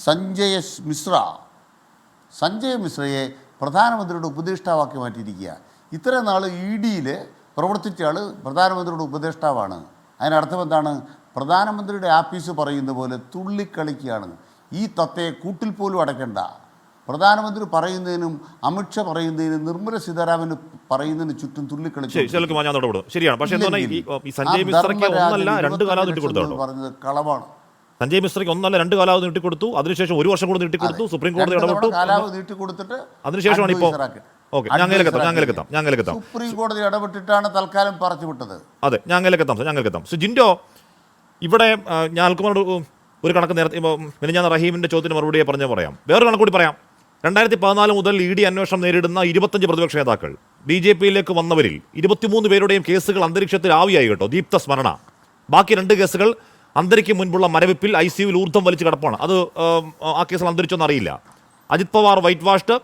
സഞ്ജയ് മിശ്ര. സഞ്ജയ് മിശ്രയെ പ്രധാനമന്ത്രിയുടെ ഉപദേഷ്ടാവാക്കി മാറ്റിയിരിക്കുക. ഇത്രയും നാൾ EDയിൽ പ്രവർത്തിച്ച ആൾ പ്രധാനമന്ത്രിയുടെ ഉപദേഷ്ടാവാണ്. അതിനർത്ഥം എന്താണ്? പ്രധാനമന്ത്രിയുടെ ആഫീസ് പറയുന്ന പോലെ തുള്ളിക്കളിക്കുകയാണ്. ഈ തത്തയെ കൂട്ടിൽ പോലും അടയ്ക്കണ്ട. പ്രധാനമന്ത്രി പറയുന്നതിനും അമിത്ഷാ പറയുന്നതിനും നിർമ്മല സീതാരാമൻ പറയുന്നതിന് ചുറ്റും തുള്ളിക്കളിച്ചു. ശരിയാണ്. പക്ഷേ സഞ്ജയ് മിശ്രയ്ക്ക് ഒന്നല്ല 2 കാലാവധി നീട്ടിക്കൊടുത്തു. പറഞ്ഞത് കളവാണ്. സഞ്ജയ് മിശ്രയ്ക്ക് ഒന്നല്ല 2 കാലാവധി നീട്ടിക്കൊടുത്തു. അതിനുശേഷം 1 വർഷം കൂടി നീട്ടിക്കൊടുത്തു. സുപ്രീം കോടതി ഇടപെട്ടു. കാലാവധി നീട്ടിക്കൊടുത്തിട്ട് അതിനുശേഷമാണ് ഇപ്പോൾ ഓക്കെ, ഞങ്ങളിലെത്താം. സുപ്രീം കോടതി ഇടപെട്ടിട്ടാണ് തൽക്കാലം പറഞ്ഞു വിട്ടത്. അതെ, ഞങ്ങളിലെത്താം. സോ ജിൻഡോ, ഇവിടെ ഞാൻ അൽകുമാർ ഒരു കണക്ക് നേരത്തെ ഞാൻ റഹീമിൻ്റെ ചോദ്യത്തിന് മറുപടിയെ പറയാം. വേറൊരു കണക്ക് കൂടി പറയാം. 2014 മുതൽ ED അന്വേഷണം നേരിടുന്ന 25 പ്രതിപക്ഷ നേതാക്കൾ, BJP-യിലേക്ക് വന്നവരിൽ 23 പേരുടെയും കേസുകൾ അന്തരീക്ഷത്തിൽ ആവിയായി കേട്ടോ, ദീപ്ത സ്മരണ. ബാക്കി 2 കേസുകൾ അന്തരിക്കും മുൻപുള്ള മരവിപ്പിൽ ICUവിൽ ഊർദ്ധം വലിച്ചു കിടപ്പാണ്. അത് ആ കേസുകൾ അന്തരിച്ചൊന്നും അറിയില്ല. അജിത് പവാർ വൈറ്റ് വാഷ്ഡ്,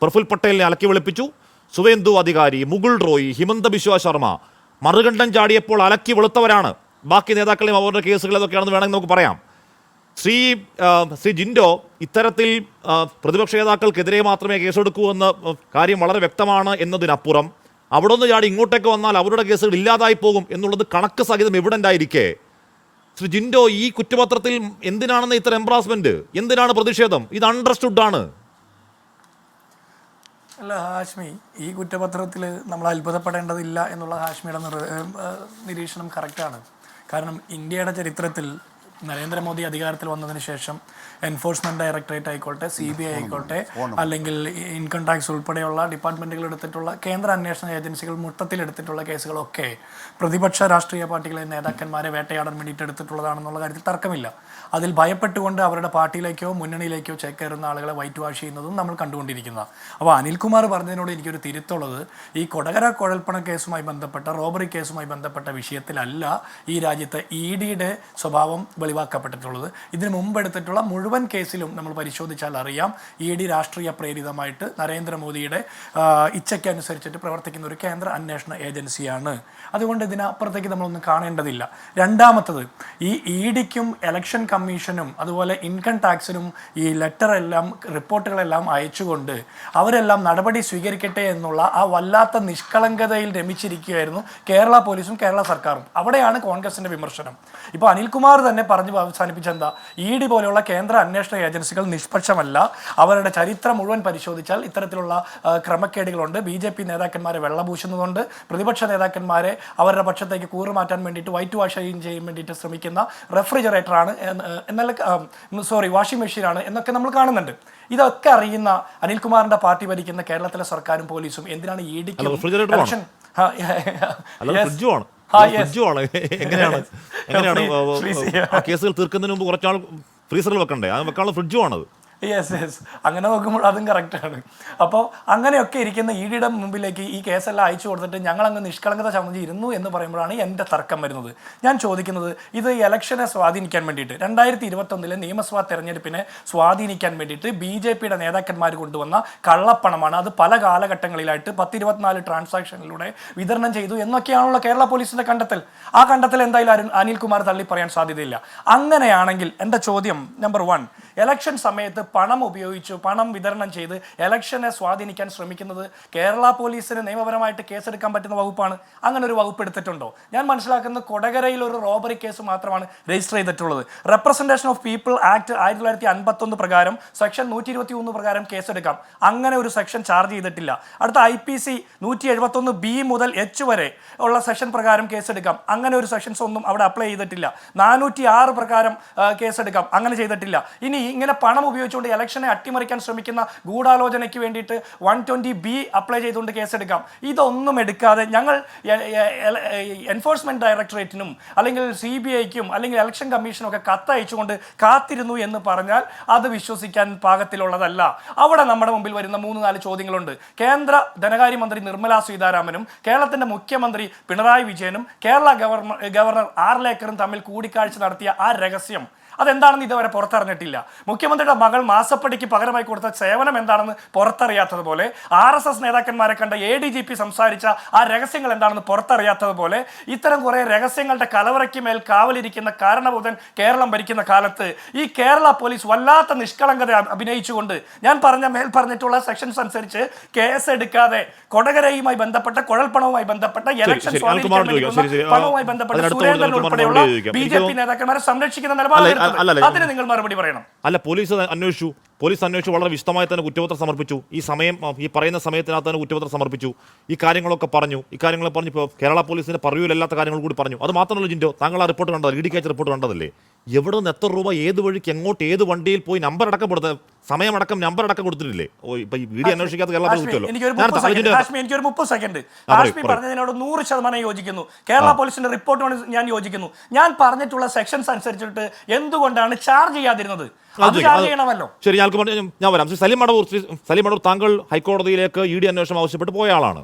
പ്രഫുൽ പട്ടേലിനെ അലക്കി വെളുപ്പിച്ചു, സുവേന്ദു അധികാരി, മുകുൾ റോയ്, ഹിമന്ത ബിശ്വ ശർമ്മ മറുകണ്ഠം ചാടിയപ്പോൾ അലക്കി വെളുത്തവരാണ്. ബാക്കി നേതാക്കളെയും അവരുടെ കേസുകൾ ഏതൊക്കെയാണെന്ന് വേണമെങ്കിൽ നമുക്ക് പറയാം. ശ്രീ ജിൻഡോ, ഇത്തരത്തിൽ പ്രതിപക്ഷ നേതാക്കൾക്കെതിരെ മാത്രമേ കേസെടുക്കൂ എന്ന കാര്യം വളരെ വ്യക്തമാണ് എന്നതിനപ്പുറം അവിടെ നിന്ന് ചാടി ഇങ്ങോട്ടേക്ക് വന്നാൽ അവരുടെ കേസുകൾ ഇല്ലാതായി പോകും എന്നുള്ളത് കണക്ക് സഹിതം എവിഡൻ്റ് ആയിരിക്കെ ശ്രീ ജിൻഡോ ഈ കുറ്റപത്രത്തിൽ എന്തിനാണെന്ന് ഇത്ര എംബ്രാസ്മെന്റ്, എന്തിനാണ് പ്രതിഷേധം? ഇത് അണ്ടർസ്റ്റുഡ് ആണ്. അല്ല ഹാഷ്മി, ഈ കുറ്റപത്രത്തിൽ നമ്മൾ അത്ഭുതപ്പെടേണ്ടതില്ല എന്നുള്ള ഹാഷ്മിയുടെ നിരീക്ഷണം കറക്റ്റാണ്. കാരണം ഇന്ത്യയുടെ ചരിത്രത്തിൽ നരേന്ദ്രമോദി അധികാരത്തിൽ വന്നതിന് ശേഷം എൻഫോഴ്സ്മെന്റ് ഡയറക്ടറേറ്റ് ആയിക്കോട്ടെ, CBI ആയിക്കോട്ടെ, അല്ലെങ്കിൽ ഇൻകം ടാക്സ് ഉൾപ്പെടെയുള്ള ഡിപ്പാർട്ട്മെന്റുകൾ എടുത്തിട്ടുള്ള കേന്ദ്ര അന്വേഷണ ഏജൻസികൾ മൊത്തത്തിൽ എടുത്തിട്ടുള്ള കേസുകളൊക്കെ പ്രതിപക്ഷ രാഷ്ട്രീയ പാർട്ടികളെ നേതാക്കന്മാരെ വേട്ടയാടാൻ വേണ്ടിയിട്ട് എടുത്തിട്ടുള്ളതാണെന്നുള്ള കാര്യത്തിൽ തർക്കമില്ല. അതിൽ ഭയപ്പെട്ടുകൊണ്ട് അവരുടെ പാർട്ടിയിലേക്കോ മുന്നണിയിലേക്കോ ചേക്കേറുന്ന ആളുകളെ വൈറ്റ് വാഷ് ചെയ്യുന്നതും നമ്മൾ കണ്ടുകൊണ്ടിരിക്കുന്നതാണ്. അപ്പോൾ അനിൽകുമാർ പറഞ്ഞതിനോട് എനിക്കൊരു തിരുത്തുള്ളത്, ഈ കൊടകര കുഴൽപ്പണ കേസുമായി ബന്ധപ്പെട്ട, റോബറി കേസുമായി ബന്ധപ്പെട്ട വിഷയത്തിലല്ല ഈ രാജ്യത്തെ EDയുടെ സ്വഭാവം വെളിവാക്കപ്പെട്ടിട്ടുള്ളത്. ഇതിനു മുമ്പ് എടുത്തിട്ടുള്ള മുഴുവൻ കേസിലും നമ്മൾ പരിശോധിച്ചാൽ അറിയാം, ED രാഷ്ട്രീയ പ്രേരിതമായിട്ട് നരേന്ദ്രമോദിയുടെ ഇച്ഛയ്ക്കനുസരിച്ചിട്ട് പ്രവർത്തിക്കുന്ന ഒരു കേന്ദ്ര അന്വേഷണ ഏജൻസിയാണ്. അതുകൊണ്ട് ഇതിനപ്പുറത്തേക്ക് നമ്മളൊന്നും കാണേണ്ടതില്ല. രണ്ടാമത്തത്, ഈ EDക്കും ഇലക്ഷൻ കമ്മീഷനും അതുപോലെ ഇൻകം ടാക്സിനും ഈ ലെറ്ററെല്ലാം, റിപ്പോർട്ടുകളെല്ലാം അയച്ചുകൊണ്ട് അവരെല്ലാം നടപടി സ്വീകരിക്കട്ടെ എന്നുള്ള ആ വല്ലാത്ത നിഷ്കളങ്കതയിൽ രമിച്ചിരിക്കുകയായിരുന്നു കേരള പോലീസും കേരള സർക്കാരും. അവിടെയാണ് കോൺഗ്രസിൻ്റെ വിമർശനം. ഇപ്പോൾ അനിൽകുമാർ തന്നെ പറഞ്ഞു അവസാനിപ്പിച്ചെന്താ, ED പോലെയുള്ള കേന്ദ്ര അന്വേഷണ ഏജൻസികൾ നിഷ്പക്ഷമല്ല. അവരുടെ ചരിത്രം മുഴുവൻ പരിശോധിച്ചാൽ ഇത്തരത്തിലുള്ള ക്രമക്കേടുകളുണ്ട്. BJP നേതാക്കന്മാരെ വെള്ളപൂശുന്നതുകൊണ്ട്, പ്രതിപക്ഷ നേതാക്കന്മാരെ അവരുടെ പക്ഷത്തേക്ക് കൂറുമാറ്റാൻ വേണ്ടിയിട്ട് വൈറ്റ് വാഷ് ചെയ്യാൻ വേണ്ടിയിട്ട് ശ്രമിക്കുന്ന റെഫ്രിജറേറ്ററാണ് വാഷിംഗ് മെഷീനാണ് എന്നൊക്കെ നമ്മൾ കാണുന്നുണ്ട്. ഇതൊക്കെ അറിയുന്ന അനിൽകുമാറിന്റെ പാർട്ടി ഭരിക്കുന്ന കേരളത്തിലെ സർക്കാരും പോലീസും എന്തിനാണ് EDക്ക് കേസുകൾ തീർക്കുന്നതിന് മുമ്പ് കുറച്ചാൾ ഫ്രീസറിൽ വെക്കണ്ടേ? അത് വെക്കാനുള്ള ഫ്രിഡ്ജുമാണത്. യെസ്, അങ്ങനെ നോക്കുമ്പോൾ അതും കറക്റ്റാണ്. അപ്പോൾ അങ്ങനെയൊക്കെ ഇരിക്കുന്ന EDയുടെ മുമ്പിലേക്ക് ഈ കേസെല്ലാം അയച്ചു കൊടുത്തിട്ട് ഞങ്ങളങ്ങ് നിഷ്കളങ്കത ചമഞ്ഞിരുന്നു എന്ന് പറയുമ്പോഴാണ് എൻ്റെ തർക്കം വരുന്നത്. ഞാൻ ചോദിക്കുന്നത്, ഇത് ഇലക്ഷനെ സ്വാധീനിക്കാൻ വേണ്ടിയിട്ട്, 2021 നിയമസഭാ തെരഞ്ഞെടുപ്പിനെ സ്വാധീനിക്കാൻ വേണ്ടിയിട്ട് BJPയുടെ നേതാക്കന്മാർ കൊണ്ടുവന്ന കള്ളപ്പണമാണ്. അത് പല കാലഘട്ടങ്ങളിലായിട്ട് 10-24 ട്രാൻസാക്ഷനിലൂടെ വിതരണം ചെയ്തു എന്നൊക്കെയാണല്ലോ കേരള പോലീസിൻ്റെ കണ്ടെത്തൽ. ആ കണ്ടെത്തൽ എന്തായാലും അനിൽകുമാർ തള്ളി പറയാൻ സാധ്യതയില്ല. അങ്ങനെയാണെങ്കിൽ എൻ്റെ ചോദ്യം നമ്പർ 1, ഇലക്ഷൻ സമയത്ത് പണം ഉപയോഗിച്ചു, പണം വിതരണം ചെയ്ത് ഇലക്ഷനെ സ്വാധീനിക്കാൻ ശ്രമിക്കുന്നത് കേരള പോലീസിന് നിയമപരമായിട്ട് കേസെടുക്കാൻ പറ്റുന്ന വകുപ്പാണ്. അങ്ങനെ ഒരു വകുപ്പ് എടുത്തിട്ടുണ്ടോ? ഞാൻ മനസ്സിലാക്കുന്നത് കൊടകരയിൽ ഒരു റോബറി കേസ് മാത്രമാണ് രജിസ്റ്റർ ചെയ്തിട്ടുള്ളത്. റെപ്രസെൻറ്റേഷൻ ഓഫ് പീപ്പിൾ ആക്ട് 1951 പ്രകാരം സെക്ഷൻ 121 പ്രകാരം കേസെടുക്കാം. അങ്ങനെ ഒരു സെക്ഷൻ ചാർജ് ചെയ്തിട്ടില്ല. അടുത്ത IPC 171B മുതൽ H വരെ ഉള്ള സെക്ഷൻ പ്രകാരം കേസെടുക്കാം. അങ്ങനെ ഒരു സെക്ഷൻസ് ഒന്നും അവിടെ അപ്ലൈ ചെയ്തിട്ടില്ല. 406 പ്രകാരം കേസെടുക്കാം. അങ്ങനെ ചെയ്തിട്ടില്ല. ഇനി ഇങ്ങനെ പണം ഉപയോഗിച്ചുകൊണ്ട് ഇലക്ഷനെ അട്ടിമറിക്കാൻ ശ്രമിക്കുന്ന ഗൂഢാലോചനയ്ക്ക് വേണ്ടിയിട്ട് 120B അപ്ലൈ ചെയ്തുകൊണ്ട് കേസെടുക്കാം. ഇതൊന്നും എടുക്കാതെ ഞങ്ങൾ എൻഫോഴ്സ്മെന്റ് ഡയറക്ടറേറ്റിനും അല്ലെങ്കിൽ CBIക്കും അല്ലെങ്കിൽ ഇലക്ഷൻ കമ്മീഷനും ഒക്കെ കത്തയച്ചുകൊണ്ട് കാത്തിരുന്നു എന്ന് പറഞ്ഞാൽ അത് വിശ്വസിക്കാൻ പാകത്തിലുള്ളതല്ല. അവിടെ നമ്മുടെ മുമ്പിൽ വരുന്ന 3-4 ചോദ്യങ്ങളുണ്ട്. കേന്ദ്ര ധനകാര്യമന്ത്രി നിർമ്മലാ സീതാരാമനും കേരളത്തിന്റെ മുഖ്യമന്ത്രി പിണറായി വിജയനും കേരള ഗവർണർ R. ലേക്കറും തമ്മിൽ കൂടിക്കാഴ്ച നടത്തിയ ആ രഹസ്യം അതെന്താണെന്ന് ഇതുവരെ പുറത്തറിഞ്ഞിട്ടില്ല. മുഖ്യമന്ത്രിയുടെ മകൾ മാസപ്പടിക്ക് പകരമായി കൊടുത്ത സേവനം എന്താണെന്ന് പുറത്തറിയാത്തതുപോലെ, RSS നേതാക്കന്മാരെ കണ്ട ADGP സംസാരിച്ച ആ രഹസ്യങ്ങൾ എന്താണെന്ന് പുറത്തറിയാത്തതുപോലെ, ഇത്തരം കുറേ രഹസ്യങ്ങളുടെ കലവറയ്ക്ക് മേൽ കാവലിരിക്കുന്ന കാരണഭൂതൻ കേരളം ഭരിക്കുന്ന കാലത്ത് ഈ കേരള പോലീസ് വല്ലാത്ത നിഷ്കളങ്കത അഭിനയിച്ചുകൊണ്ട് ഞാൻ പറഞ്ഞിട്ടുള്ള സെക്ഷൻസ് അനുസരിച്ച് കേസെടുക്കാതെ കൊടകരയുമായി ബന്ധപ്പെട്ട, കുഴൽപ്പണവുമായി ബന്ധപ്പെട്ട, ഇലക്ഷൻ പണവുമായി ബന്ധപ്പെട്ട സുരേന്ദ്രൻ ഉൾപ്പെടെയുള്ള BJP നേതാക്കന്മാരെ സംരക്ഷിക്കുന്ന നിലപാട് അതിന് നിങ്ങൾ മറുപടി പറയണം. അല്ല, പോലീസ് അന്വേഷിച്ചു വളരെ വിശദമായി തന്നെ കുറ്റപത്രം സമർപ്പിച്ചു. ഈ പറയുന്ന സമയത്തിനകത്ത് തന്നെ കുറ്റപത്രം സമർപ്പിച്ചു. ഈ കാര്യങ്ങളൊക്കെ പറഞ്ഞു. ഇപ്പോൾ കേരള പോലീസിന്റെ പറയൂലല്ലാത്ത കാര്യങ്ങൾ കൂടി പറഞ്ഞു. അത് മാത്രമല്ല ജിൻഡോ, താങ്കൾ ആ റിപ്പോർട്ട് കണ്ടത്, EDക്ക് അയച്ച റിപ്പോർട്ട് കണ്ടതല്ലേ? എവിടെ നിന്ന് എത്ര രൂപ ഏത് വഴിക്ക് എങ്ങോട്ട് ഏത് വണ്ടിയിൽ പോയി നമ്പർ അടക്കം കൊടുത്ത സമയമടക്കം നമ്പർ അടക്കം കൊടുത്തിട്ടില്ലേ? ഓ ഇപ്പൊ ഈ വീഡിയോ അന്വേഷിക്കാത്ത കേരള എനിക്കൊരു 30 സെക്കൻഡ് ഹാഷ്മി പറഞ്ഞതിനോട് 100% യോജിക്കുന്നു. കേരള പോലീസിന്റെ റിപ്പോർട്ടിനോട് ഞാൻ യോജിക്കുന്നു. ഞാൻ പറഞ്ഞിട്ടുള്ള സെക്ഷൻസ് അനുസരിച്ചിട്ട് എന്തുകൊണ്ടാണ് ചാർജ് ചെയ്യാതിരുന്നത്? അത് ചാർജ് ചെയ്യണമല്ലോ. ശരി, ഞാൻ വരാം. സലീം മടവൂർ താങ്കൾ ഹൈക്കോടതിയിലേക്ക് ED അന്വേഷണം ആവശ്യപ്പെട്ട് പോയ ആളാണ്.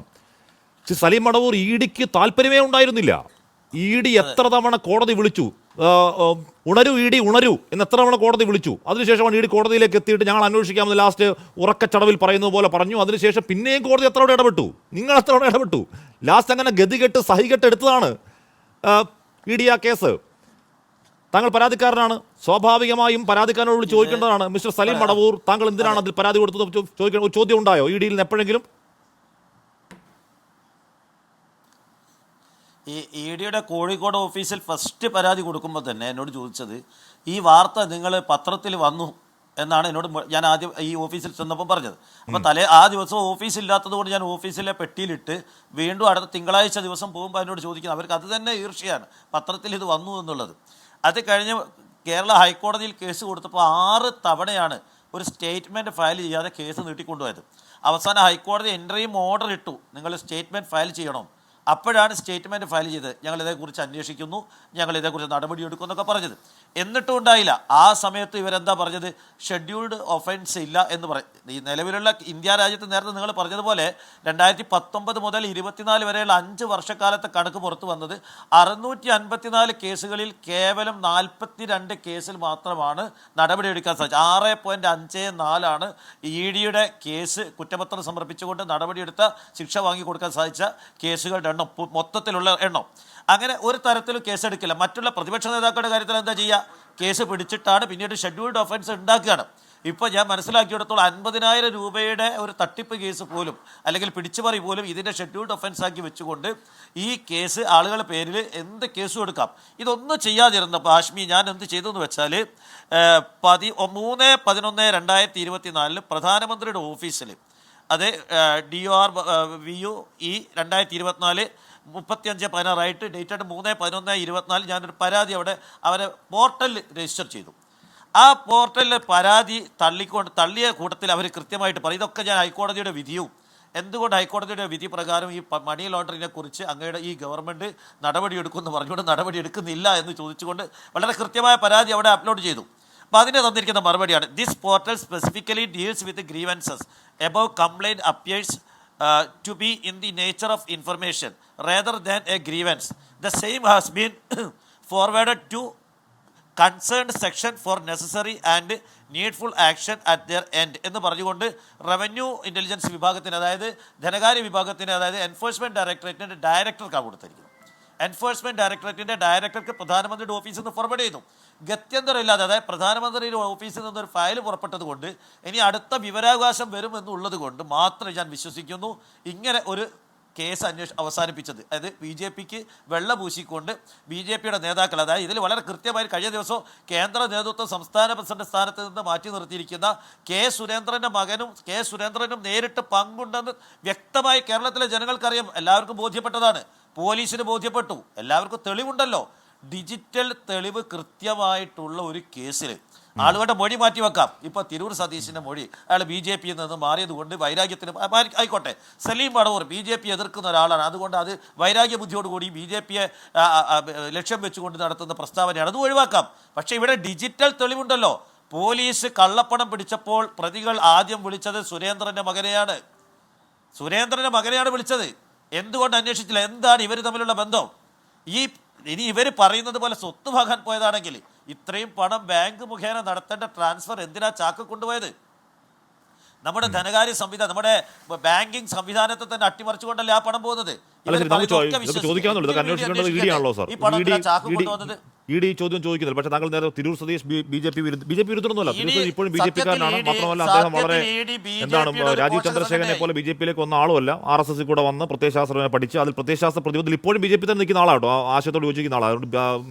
സലീം മടവൂർ EDക്ക് താല്പര്യമേ ഉണ്ടായിരുന്നില്ല. ED എത്ര തവണ കോടതി വിളിച്ചു, ഉണരൂ ED ഉണരൂ എന്ന് എത്ര തവണ കോടതി വിളിച്ചു. അതിനുശേഷമാണ് ED കോടതിയിലേക്ക് എത്തിയിട്ട് ഞങ്ങൾ അന്വേഷിക്കാമെന്ന് ലാസ്റ്റ് ഉറക്കച്ചടവിൽ പറയുന്നത് പോലെ പറഞ്ഞു. അതിനുശേഷം പിന്നെയും കോടതി എത്ര തവണ ഇടപെട്ടു, നിങ്ങൾ എത്ര തവണ ഇടപെട്ടു? ലാസ്റ്റ് അങ്ങനെ ഗതികെട്ട് സഹികെട്ട് എടുത്തതാണ് ED ആ കേസ്. താങ്കൾ പരാതിക്കാരനാണ്, സ്വാഭാവികമായും പരാതിക്കാരനോട് ചോദിക്കേണ്ടതാണ്. മിസ്റ്റർ സലീം മടവൂർ, താങ്കൾ എന്തിനാണ് അതിൽ പരാതി കൊടുത്തത് ചോദിക്കാൻ ചോദ്യം ഉണ്ടായോ EDയിൽ നിന്ന് എപ്പോഴെങ്കിലും? ഈ EDയുടെ കോഴിക്കോട് ഓഫീസിൽ ഫസ്റ്റ് പരാതി കൊടുക്കുമ്പോൾ തന്നെ എന്നോട് ചോദിച്ചത് ഈ വാർത്ത നിങ്ങൾ പത്രത്തിൽ വന്നു എന്നാണ് എന്നോട് ഞാൻ ആദ്യം ഈ ഓഫീസിൽ ചെന്നപ്പോൾ പറഞ്ഞത്. അപ്പോൾ ആ ദിവസം ഓഫീസില്ലാത്തത് കൊണ്ട് ഞാൻ ഓഫീസിലെ പെട്ടിയിലിട്ട് വീണ്ടും അടുത്ത തിങ്കളാഴ്ച ദിവസം പോകുമ്പോൾ എന്നോട് ചോദിക്കുന്നത് അവർക്ക് അത് തന്നെ ഈർഷ്യയാണ്, പത്രത്തിൽ ഇത് വന്നു എന്നുള്ളത്. അത് കഴിഞ്ഞ് കേരള ഹൈക്കോടതിയിൽ കേസ് കൊടുത്തപ്പോൾ 6 തവണയാണ് ഒരു സ്റ്റേറ്റ്മെൻറ്റ് ഫയൽ ചെയ്യാതെ കേസ് നീട്ടിക്കൊണ്ടുപോയത്. അവസാനം ഹൈക്കോടതി എൻട്രിയും ഓർഡർ ഇട്ടു, നിങ്ങൾ സ്റ്റേറ്റ്മെൻറ്റ് ഫയൽ ചെയ്യണം. അപ്പോഴാണ് സ്റ്റേറ്റ്മെൻറ്റ് ഫയൽ ചെയ്ത് ഞങ്ങൾ ഇതേക്കുറിച്ച് അന്വേഷിക്കുന്നു, ഞങ്ങൾ ഇതേക്കുറിച്ച് നടപടിയെടുക്കും എന്നൊക്കെ പറഞ്ഞത്. എന്നിട്ടും ഉണ്ടായില്ല. ആ സമയത്ത് ഇവരെന്താ പറഞ്ഞത്? ഷെഡ്യൂൾഡ് ഒഫൻസ് ഇല്ല എന്ന് പറയും. ഈ നിലവിലുള്ള ഇന്ത്യ രാജ്യത്ത് നേരത്തെ നിങ്ങൾ പറഞ്ഞതുപോലെ 2019 മുതൽ 24 വരെയുള്ള 5 വർഷക്കാലത്തെ കണക്ക് പുറത്തു വന്നത് 654 കേസുകളിൽ കേവലം 42 കേസിൽ മാത്രമാണ് നടപടിയെടുക്കാൻ സാധിച്ചത്. 6.54 EDയുടെ കേസ് കുറ്റപത്രം സമർപ്പിച്ചുകൊണ്ട് നടപടിയെടുത്ത ശിക്ഷ വാങ്ങിക്കൊടുക്കാൻ സാധിച്ച കേസുകളുടെ എണ്ണം, മൊത്തത്തിലുള്ള എണ്ണം. അങ്ങനെ ഒരു തരത്തിലും കേസെടുക്കില്ല. മറ്റുള്ള പ്രതിപക്ഷ നേതാക്കളുടെ കാര്യത്തിൽ എന്താ ചെയ്യുക? കേസ് പിടിച്ചിട്ടാണ് പിന്നീട് ഷെഡ്യൂൾഡ് ഒഫൻസ് ഉണ്ടാക്കുകയാണ്. ഇപ്പോൾ ഞാൻ മനസ്സിലാക്കിയെടുത്തോളം 50,000 രൂപയുടെ ഒരു തട്ടിപ്പ് കേസ് പോലും അല്ലെങ്കിൽ പിടിച്ചുപറി പോലും ഇതിൻ്റെ ഷെഡ്യൂൾഡ് ഒഫൻസ് ആക്കി വെച്ചുകൊണ്ട് ഈ കേസ് ആളുകളുടെ പേരിൽ എന്ത് കേസും എടുക്കാം. ഇതൊന്നും ചെയ്യാതിരുന്നപ്പോൾ ഹാഷ്മി ഞാൻ എന്ത് ചെയ്തു എന്ന് വെച്ചാൽ 3/11/2024 പ്രധാനമന്ത്രിയുടെ ഓഫീസിൽ, അത് DORVU 2024 35/16 ഡേറ്റഡ് 3/11/24 ഞാനൊരു പരാതി അവിടെ അവരെ പോർട്ടലിൽ രജിസ്റ്റർ ചെയ്തു. ആ പോർട്ടലിൽ പരാതി തള്ളിയ കൂട്ടത്തിൽ അവർ കൃത്യമായിട്ട് പറയും, ഇതൊക്കെ ഞാൻ ഹൈക്കോടതിയുടെ വിധിയും എന്തുകൊണ്ട് ഹൈക്കോടതിയുടെ വിധി പ്രകാരം ഈ മണി ലോണ്ടറിനെ കുറിച്ച് അങ്ങയുടെ ഈ ഗവൺമെൻറ് നടപടിയെടുക്കുമെന്ന് പറഞ്ഞുകൊണ്ട് നടപടിയെടുക്കുന്നില്ല എന്ന് ചോദിച്ചുകൊണ്ട് വളരെ കൃത്യമായ പരാതി അവിടെ അപ്ലോഡ് ചെയ്തു. അപ്പോൾ അതിന് തന്നിരിക്കുന്ന മറുപടിയാണ്, this portal specifically deals with grievances above complaint appears to be in the nature of information rather than a grievance. The same has been forwarded to concerned section for necessary and needful action at their end എന്ന് പറഞ്ഞുകൊണ്ട് revenue intelligence വിഭാഗത്തിന്, അതായത് ധനകാര്യ വിഭാഗത്തിന്, അതായത് enforcement ഡയറക്ടറേറ്റിൻ്റെ ഡയറക്ടർക്കാണ് കൊടുത്തിരിക്കുന്നത്. Enforcement ഡയറക്ടറേറ്റിൻ്റെ ഡയറക്ടർക്ക് പ്രധാനമന്ത്രിയുടെ ഓഫീസിൽ നിന്ന് ഫോർവേഡ് ചെയ്തു. ഗത്യന്തരമില്ലാതെ, അതായത് പ്രധാനമന്ത്രിയുടെ ഓഫീസിൽ നിന്നൊരു ഫയൽ പുറപ്പെട്ടത് കൊണ്ട് ഇനി അടുത്ത വിവരാവകാശം വരുമെന്നുള്ളത് കൊണ്ട് മാത്രമേ ഞാൻ വിശ്വസിക്കുന്നു ഇങ്ങനെ ഒരു കേസ് അവസാനിപ്പിച്ചത്. അതായത് BJPക്ക് വെള്ള പൂശിക്കൊണ്ട് BJPയുടെ നേതാക്കൾ, അതായത് ഇതിൽ വളരെ കൃത്യമായി കഴിഞ്ഞ ദിവസം കേന്ദ്ര നേതൃത്വം സംസ്ഥാന പ്രസിഡന്റ് സ്ഥാനത്ത് നിന്ന് മാറ്റി നിർത്തിയിരിക്കുന്ന സുരേന്ദ്രൻ്റെ മകനും സുരേന്ദ്രനും നേരിട്ട് പങ്കുണ്ടെന്ന് വ്യക്തമായി കേരളത്തിലെ ജനങ്ങൾക്കറിയാം, എല്ലാവർക്കും ബോധ്യപ്പെട്ടതാണ്, പോലീസിന് ബോധ്യപ്പെട്ടു, എല്ലാവർക്കും തെളിവുണ്ടല്ലോ. ഡിജിറ്റൽ തെളിവ് കൃത്യമായിട്ടുള്ള ഒരു കേസിൽ ആളുകളുടെ മൊഴി മാറ്റി വെക്കാം. ഇപ്പോൾ തിരൂർ സതീശിൻ്റെ മൊഴി അയാൾ BJPയിൽ നിന്ന് മാറിയത് കൊണ്ട് വൈരാഗ്യത്തിന് ആയിക്കോട്ടെ, സലീം മടവൂർ BJP എതിർക്കുന്ന ഒരാളാണ്, അതുകൊണ്ട് അത് വൈരാഗ്യ ബുദ്ധിയോടുകൂടി BJPയെ ലക്ഷ്യം വെച്ചുകൊണ്ട് നടത്തുന്ന പ്രസ്താവനയാണ്, അത് ഒഴിവാക്കാം. പക്ഷേ ഇവിടെ ഡിജിറ്റൽ തെളിവുണ്ടല്ലോ. പോലീസ് കള്ളപ്പണം പിടിച്ചപ്പോൾ പ്രതികൾ ആദ്യം വിളിച്ചത് സുരേന്ദ്രൻ്റെ മകനെയാണ് വിളിച്ചത്. എന്തുകൊണ്ട് അന്വേഷിച്ചില്ല? എന്താണ് ഇവർ തമ്മിലുള്ള ബന്ധം? ഇനി ഇവർ പറയുന്നത് പോലെ സ്വത്ത് വാങ്ങാൻ പോയതാണെങ്കിൽ ഇത്രയും പണം ബാങ്ക് മുഖേന നടത്തേണ്ട ട്രാൻസ്ഫർ എന്തിനാ ചാക്ക് കൊണ്ടുപോയത്? നമ്മുടെ ധനകാര്യ സംവിധാനം, നമ്മുടെ ബാങ്കിങ് സംവിധാനത്തെ തന്നെ അട്ടിമറിച്ചുകൊണ്ടല്ലേ ആ പണം പോകുന്നത്. ED ചോദ്യം ചോദിക്കുന്നില്ല. പക്ഷേ താങ്കൾ നേരെ തിരൂർ സതീഷ് BJP വിരുദ്ധനൊന്നുമല്ല, ഇപ്പോഴും BJPക്കാരനാണ്. മാത്രമല്ല അദ്ദേഹം വളരെ രാജീവ് ചന്ദ്രശേഖരനെ പോലെ BJPയിലേക്ക് വന്ന ആളുമല്ല, RSS കൂടെ വന്ന് പ്രത്യയശാസ്ത്രം പഠിച്ച് അതിൽ പ്രത്യയശാസ്ത്ര പ്രതിബദ്ധത്തിൽ ഇപ്പോഴും BJP തന്നെ നിൽക്കുന്ന ആളാട്ടോ, ആശയത്തോട് യോജിക്കുന്ന ആളാണ്.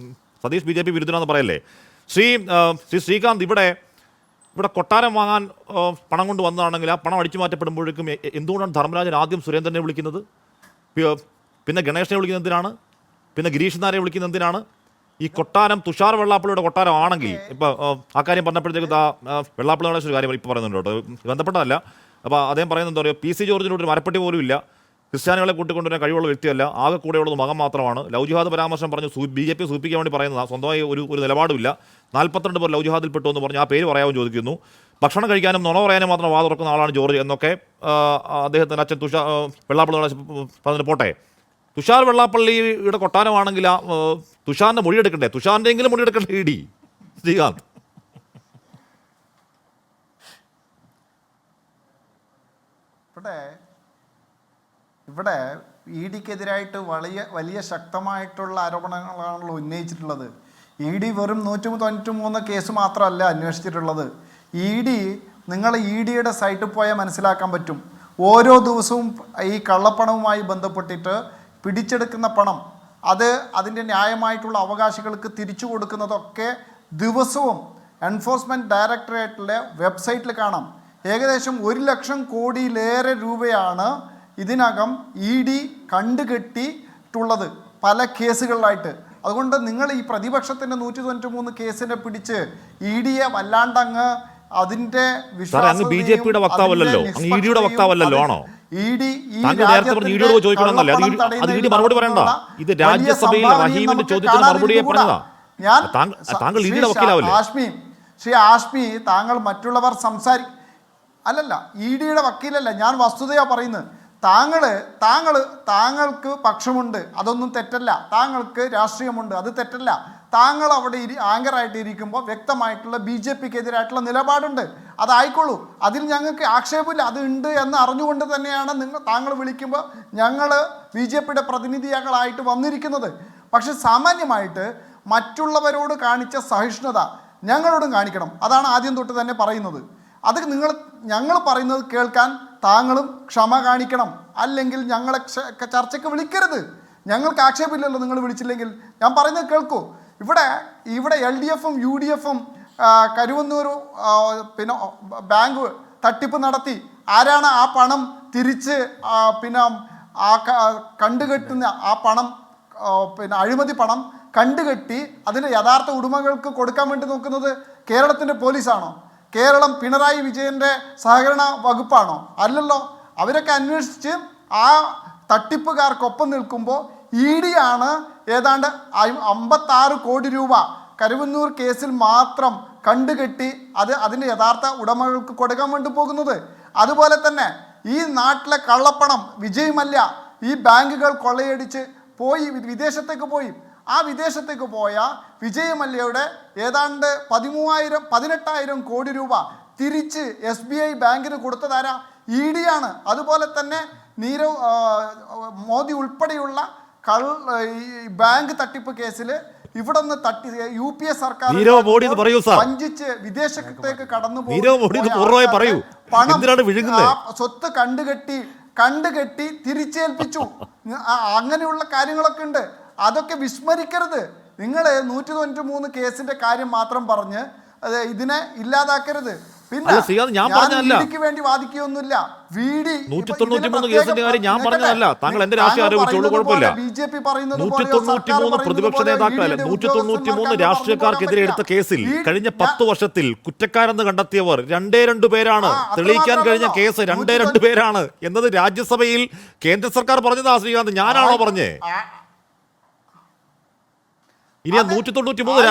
സതീഷ് BJP വിരുദ്ധനാണെന്ന് പറയല്ലേ? ശ്രീകാന്ത്, ഇവിടെ കൊട്ടാരം വാങ്ങാൻ പണം കൊണ്ട് വന്നതാണെങ്കിൽ ആ പണം അടിച്ചു മാറ്റപ്പെടുമ്പോഴേക്കും എന്തുകൊണ്ടാണ് ധർമ്മരാജൻ ആദ്യം സുരേന്ദ്രനെ വിളിക്കുന്നത്, പിന്നെ ഗണേഷിനെ വിളിക്കുന്നത് എന്തിനാണ്, പിന്നെ ഗിരീഷ് നായരെ വിളിക്കുന്നത് എന്തിനാണ്? ഈ കൊട്ടാരം തുഷാർ വെള്ളാപ്പള്ളിയുടെ കൊട്ടാരം ആണെങ്കിൽ ഇപ്പൊ ആ കാര്യം പറഞ്ഞപ്പോഴത്തേക്ക് വെള്ളാപ്പള്ളി ഒരു കാര്യം ഇപ്പൊ പറയുന്നുണ്ട് കേട്ടോ, ബന്ധപ്പെട്ടതല്ല. അപ്പോൾ അദ്ദേഹം പറയുന്നത് എന്താ പറയുക, പി സി ജോർജിനോട് ഒരു മരപ്പെട്ടി പോലും ഇല്ല, ക്രിസ്ത്യാനികളെ കൂട്ടിക്കൊണ്ടുവരാൻ കഴിവുള്ള വ്യക്തിയല്ല, ആകെ കൂടെയുള്ളത് മകൻ മാത്രമാണ്. ലവ് ജിഹാദ് പരാമർശം പറഞ്ഞ് ബി.ജെ.പി സൂചിപ്പിക്കാൻ വേണ്ടി പറയുന്നതാണ്, സ്വന്തമായി ഒരു നിലപാടുമില്ല. 42 പേർ ലവ് ജിഹാദിൽപ്പെട്ടു എന്ന് പറഞ്ഞ് ആ പേര് പറയാമെന്ന് ചോദിക്കുന്നു. ഭക്ഷണം കഴിക്കാനും നുണ പറയാനും മാത്രം വാ തുറക്കുന്ന ആളാണ് ജോർജ് എന്നൊക്കെ അദ്ദേഹത്തിൻ്റെ അച്ഛൻ പറഞ്ഞിട്ട് പോട്ടെ. തുഷാർ വെള്ളാപ്പള്ളിയുടെ കൊട്ടാരമാണെങ്കിൽ തുഷാറിൻ്റെ മൊഴിയെടുക്കണ്ടേ? തുഷാറിൻ്റെയെങ്കിലും മൊഴിയെടുക്കണ്ടേ ഇടി ശ്രീകാന്ത്? ഇവിടെ ഇ ഡിക്കെതിരായിട്ട് വലിയ ശക്തമായിട്ടുള്ള ആരോപണങ്ങളാണല്ലോ ഉന്നയിച്ചിട്ടുള്ളത്. ഇ ഡി വെറും 193 കേസ് മാത്രമല്ല അന്വേഷിച്ചിട്ടുള്ളത്. ഇ ഡി, നിങ്ങൾ ഇ ഡിയുടെ സൈറ്റിൽ പോയാൽ മനസ്സിലാക്കാൻ പറ്റും. ഓരോ ദിവസവും ഈ കള്ളപ്പണവുമായി ബന്ധപ്പെട്ടിട്ട് പിടിച്ചെടുക്കുന്ന പണം അതിൻ്റെ ന്യായമായിട്ടുള്ള അവകാശികൾക്ക് തിരിച്ചു കൊടുക്കുന്നതൊക്കെ ദിവസവും എൻഫോഴ്സ്മെൻറ്റ് ഡയറക്ടറേറ്റിലെ വെബ്സൈറ്റിൽ കാണാം. ഏകദേശം 1 ലക്ഷം കോടിയിലേറെ രൂപയാണ് ഇതിനകം ഇ ഡി കണ്ടുകെട്ടിയിട്ടുള്ളത് പല കേസുകളിലായിട്ട്. അതുകൊണ്ട് നിങ്ങൾ ഈ പ്രതിപക്ഷത്തിൻ്റെ 193 കേസിനെ പിടിച്ച് ഇ ഡിയെ വല്ലാണ്ടങ്ങ് അതിൻ്റെ ബിജെപിയുടെ വക്താവല്ലോ, ഇഡിയുടെ വക്താവല്ലോ ആണോ? മറുപടി പറയണ്ട. ഇത് രാജ്യസഭയിൽ റഹീമിന്റെ ചോദ്യത്തിന് മറുപടിയെ പറഞ്ഞതാ. താങ്കൾ ഇഡിയുടെ വക്കീലാവല്ലേ? ശ്രീ ആഷ്മി, താങ്കൾ മറ്റുള്ളവർ അല്ലല്ല, ഇ ഡിയുടെ വക്കീലല്ല, ഞാൻ വസ്തുതയാ പറയുന്നത്. താങ്കൾക്ക് പക്ഷമുണ്ട്, അതൊന്നും തെറ്റല്ല. താങ്കൾക്ക് രാഷ്ട്രീയമുണ്ട്, അത് തെറ്റല്ല. താങ്കൾ അവിടെ ആങ്കറായിട്ട് ഇരിക്കുമ്പോൾ വ്യക്തമായിട്ടുള്ള ബി.ജെ.പിക്ക് എതിരായിട്ടുള്ള നിലപാടുണ്ട്, അതായിക്കോളൂ. അതിൽ ഞങ്ങൾക്ക് ആക്ഷേപമില്ല. അത് ഉണ്ട് എന്ന് അറിഞ്ഞുകൊണ്ട് തന്നെയാണ് താങ്കൾ വിളിക്കുമ്പോൾ ഞങ്ങൾ ബി.ജെ.പിയുടെ പ്രതിനിധികളായിട്ട് വന്നിരിക്കുന്നത്. പക്ഷെ സാമാന്യമായിട്ട് മറ്റുള്ളവരോട് കാണിച്ച സഹിഷ്ണുത ഞങ്ങളോടും കാണിക്കണം. അതാണ് ആദ്യം തൊട്ട് തന്നെ പറയുന്നത്. അത് ഞങ്ങൾ പറയുന്നത് കേൾക്കാൻ താങ്കളും ക്ഷമ കാണിക്കണം. അല്ലെങ്കിൽ ഞങ്ങളെ ചർച്ചയ്ക്ക് വിളിക്കരുത്. ഞങ്ങൾക്ക് ആക്ഷേപമില്ലല്ലോ നിങ്ങൾ വിളിച്ചില്ലെങ്കിൽ. ഞാൻ പറയുന്നത് കേൾക്കൂ. ഇവിടെ LDFും UDFും കരുവന്നൂർ പിന്നെ ബാങ്ക് തട്ടിപ്പ് നടത്തി. ആരാണ് ആ പണം തിരിച്ച് പിന്നെ കണ്ടുകെട്ടുന്ന ആ പണം, പിന്നെ അഴിമതി പണം കണ്ടുകെട്ടി അതിൻ്റെ യഥാർത്ഥ ഉടമകൾക്ക് കൊടുക്കാൻ വേണ്ടി നോക്കുന്നത് കേരളത്തിൻ്റെ പോലീസാണോ? കേരളം പിണറായി വിജയൻ്റെ സഹകരണ വകുപ്പാണോ? അല്ലല്ലോ. അവരൊക്കെ അന്വേഷിച്ച് ആ തട്ടിപ്പുകാർക്കൊപ്പം നിൽക്കുമ്പോൾ ഇ ഡിയാണ് ഏതാണ്ട് 56 കോടി രൂപ കരുവന്നൂർ കേസിൽ മാത്രം കണ്ടുകെട്ടി അതിൻ്റെ യഥാർത്ഥ ഉടമകൾക്ക് കൊടുക്കാൻ വേണ്ടി പോകുന്നത്. അതുപോലെ തന്നെ ഈ നാട്ടിലെ കള്ളപ്പണം വിജയ് മല്യ ഈ ബാങ്കുകൾ കൊള്ളയടിച്ച് വിദേശത്തേക്ക് പോയി. ആ വിദേശത്തേക്ക് പോയ വിജയ് മല്യയുടെ ഏതാണ്ട് 18,000 കോടി രൂപ തിരിച്ച് SBI ബാങ്കിന് കൊടുത്തതാരാ? ഇ ഡിയാണ്. അതുപോലെ തന്നെ മോദി ഉൾപ്പെടെയുള്ള ബാങ്ക് തട്ടിപ്പ് കേസിൽ ഇവിടെ നിന്ന് UPA സർക്കാർ വഞ്ചിച്ച് വിദേശത്തേക്ക് കടന്നുപോയി സ്വത്ത് കണ്ടുകെട്ടി തിരിച്ചേൽപ്പിച്ചു. അങ്ങനെയുള്ള കാര്യങ്ങളൊക്കെ ഉണ്ട്. അതൊക്കെ വിസ്മരിക്കരുത്. നിങ്ങൾ 193 കേസിന്റെ കാര്യം മാത്രം പറഞ്ഞ് ഇതിനെ ഇല്ലാതാക്കരുത്. പിന്നെ വേണ്ടി വാദിക്കുകയൊന്നുമില്ല. 193 കേസിന്റെ കാര്യം ഞാൻ പറഞ്ഞതല്ല. താങ്കൾ എന്റെ രാഷ്ട്രീയ ആരോപിച്ചോളൂ, കുഴപ്പമില്ല. BJP പറയുന്നത് 193 പ്രതിപക്ഷ നേതാക്കളല്ല, 193 രാഷ്ട്രീയക്കാർക്കെതിരെ എടുത്ത കേസിൽ കഴിഞ്ഞ 10 വർഷത്തിൽ കുറ്റക്കാരെന്ന് കണ്ടെത്തിയവർ 2 പേരാണ്. തെളിയിക്കാൻ കഴിഞ്ഞ കേസ് 2 പേരാണ് എന്നത് രാജ്യസഭയിൽ കേന്ദ്ര സർക്കാർ പറഞ്ഞതാ ശ്രീകാന്ത്, ഞാനാണോ പറഞ്ഞേ? ഇനി 193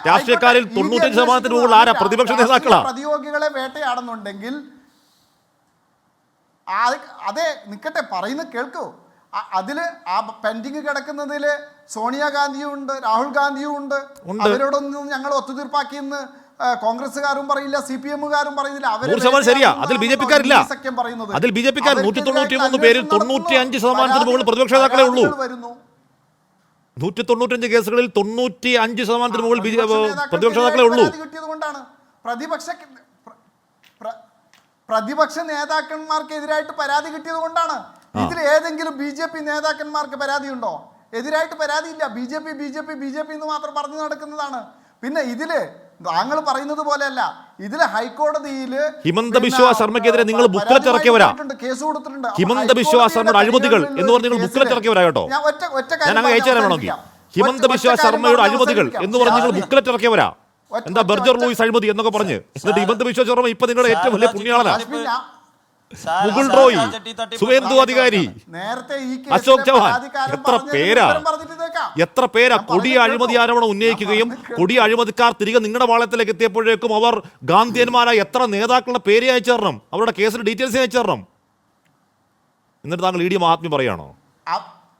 രാഷ്ട്രീയക്കാരിൽ 95% മുകളിൽ ആരാ? പ്രതിപക്ഷ നേതാക്കളാ. പ്രതിയോഗികളെ വേട്ടയാടുന്നുണ്ടെങ്കിൽ അതെ നിൽക്കട്ടെ, പറയുന്നത് കേൾക്കൂ. അതില് ആ പെൻഡിങ് കിടക്കുന്നതില് സോണിയാഗാന്ധിയും ഉണ്ട്, രാഹുൽ ഗാന്ധിയും ഉണ്ട്. അവരോടൊന്നും ഞങ്ങൾ ഒത്തുതീർപ്പാക്കിയെന്ന് കോൺഗ്രസ്സുകാരും പറയില്ല, CPM-കാരും പറയുന്നില്ല. ശരിയാ, അതിൽ BJP-ക്കാരില്ല. അതിൽ BJP-ക്കാർ 193 പേരിൽ 95% മുകളിൽ പ്രതിപക്ഷ നേതാക്കളെ ഉള്ളൂ. 195 കേസുകളിൽ 95% മുകളിൽ പ്രതിപക്ഷ നേതാക്കളെ ഉള്ളൂ. പ്രതിപക്ഷ നേതാക്കന്മാർക്കെതിരായിട്ട് പരാതി കിട്ടിയത് കൊണ്ടാണ്. ഇതിൽ ഏതെങ്കിലും BJP നേതാക്കന്മാർക്ക് പരാതിയുണ്ടോ? എതിരായിട്ട് പരാതിയില്ല. BJP എന്ന് മാത്രം പറഞ്ഞു നടക്കുന്നതാണ്. പിന്നെ ഇതില് താങ്കൾ പറയുന്നത് പോലെയല്ല, ഇതില് ഹൈക്കോടതിയില് ഹിമന്ത ബിശ്വ ശർമ്മക്കെതിരെ നിങ്ങൾ ബുക്ക്ലെറ്റ് ഇറക്കിയവരാ. കേസ് കൊടുത്തിട്ടുണ്ട്. ഹിമന്ത ബിശ്വ ശർമ്മയുടെ അഴിമതികൾ എന്ന് പറഞ്ഞ് നിങ്ങൾ ബുക്ക്ലെറ്റ് ഇറക്കിയവരാ കേട്ടോ. ഞാൻ ഒറ്റ കാര്യം ഹിമന്ത ഒറ്റ ബിശ്വ കാര്യം ശർമ്മയുടെ പറഞ്ഞ് അഴിമതികൾ അവസാനിപ്പിക്കാം. എന്ന് പറഞ്ഞ് നിങ്ങൾ ബുക്കിലെറ്റ് ഇറക്കിയവരാ. ഒറ്റ- എന്താ ഒറ്റ- ബർജർ ഒറ്റ- ലൂയിസ് അഴിമതി എന്നൊക്കെ പറഞ്ഞ് എന്നിട്ട് ഹിമന്ത ബിശ്വ ശർമ്മ ഇപ്പൊ നിങ്ങളുടെ ഏറ്റവും വലിയ പുണ്യാളനാ. മുകുൾ റോയ്, സുവേന്ദു അധികാരി, നേരത്തെ ഈ അശോക് ചവാൻ, പരാതിക്കാരൻ എത്ര പറഞ്ഞതിന് പേരാ ഉത്തരം പറഞ്ഞിട്ടേക്കാം. എത്ര പേരാ ഞാൻ കൊടിയ പറഞ്ഞത് അഴിമതി കേട്ടോ. ആരോപണം ഉന്നയിക്കുകയും കൊടിയ അഴിമതിക്കാർ തിരികെ നിങ്ങളുടെ വാളത്തിലേക്ക് എത്തിയപ്പോഴേക്കും അവർ ഗാന്ധിയന്മാരായ എത്ര നേതാക്കളുടെ പേര് അയച്ചു തരണം, അവരുടെ കേസിന്റെ ഡീറ്റെയിൽസ് അയച്ചു തരണം. എന്നിട്ട് താങ്കൾ ഇ ഡി മഹാത്മ്യം പറയാണോ?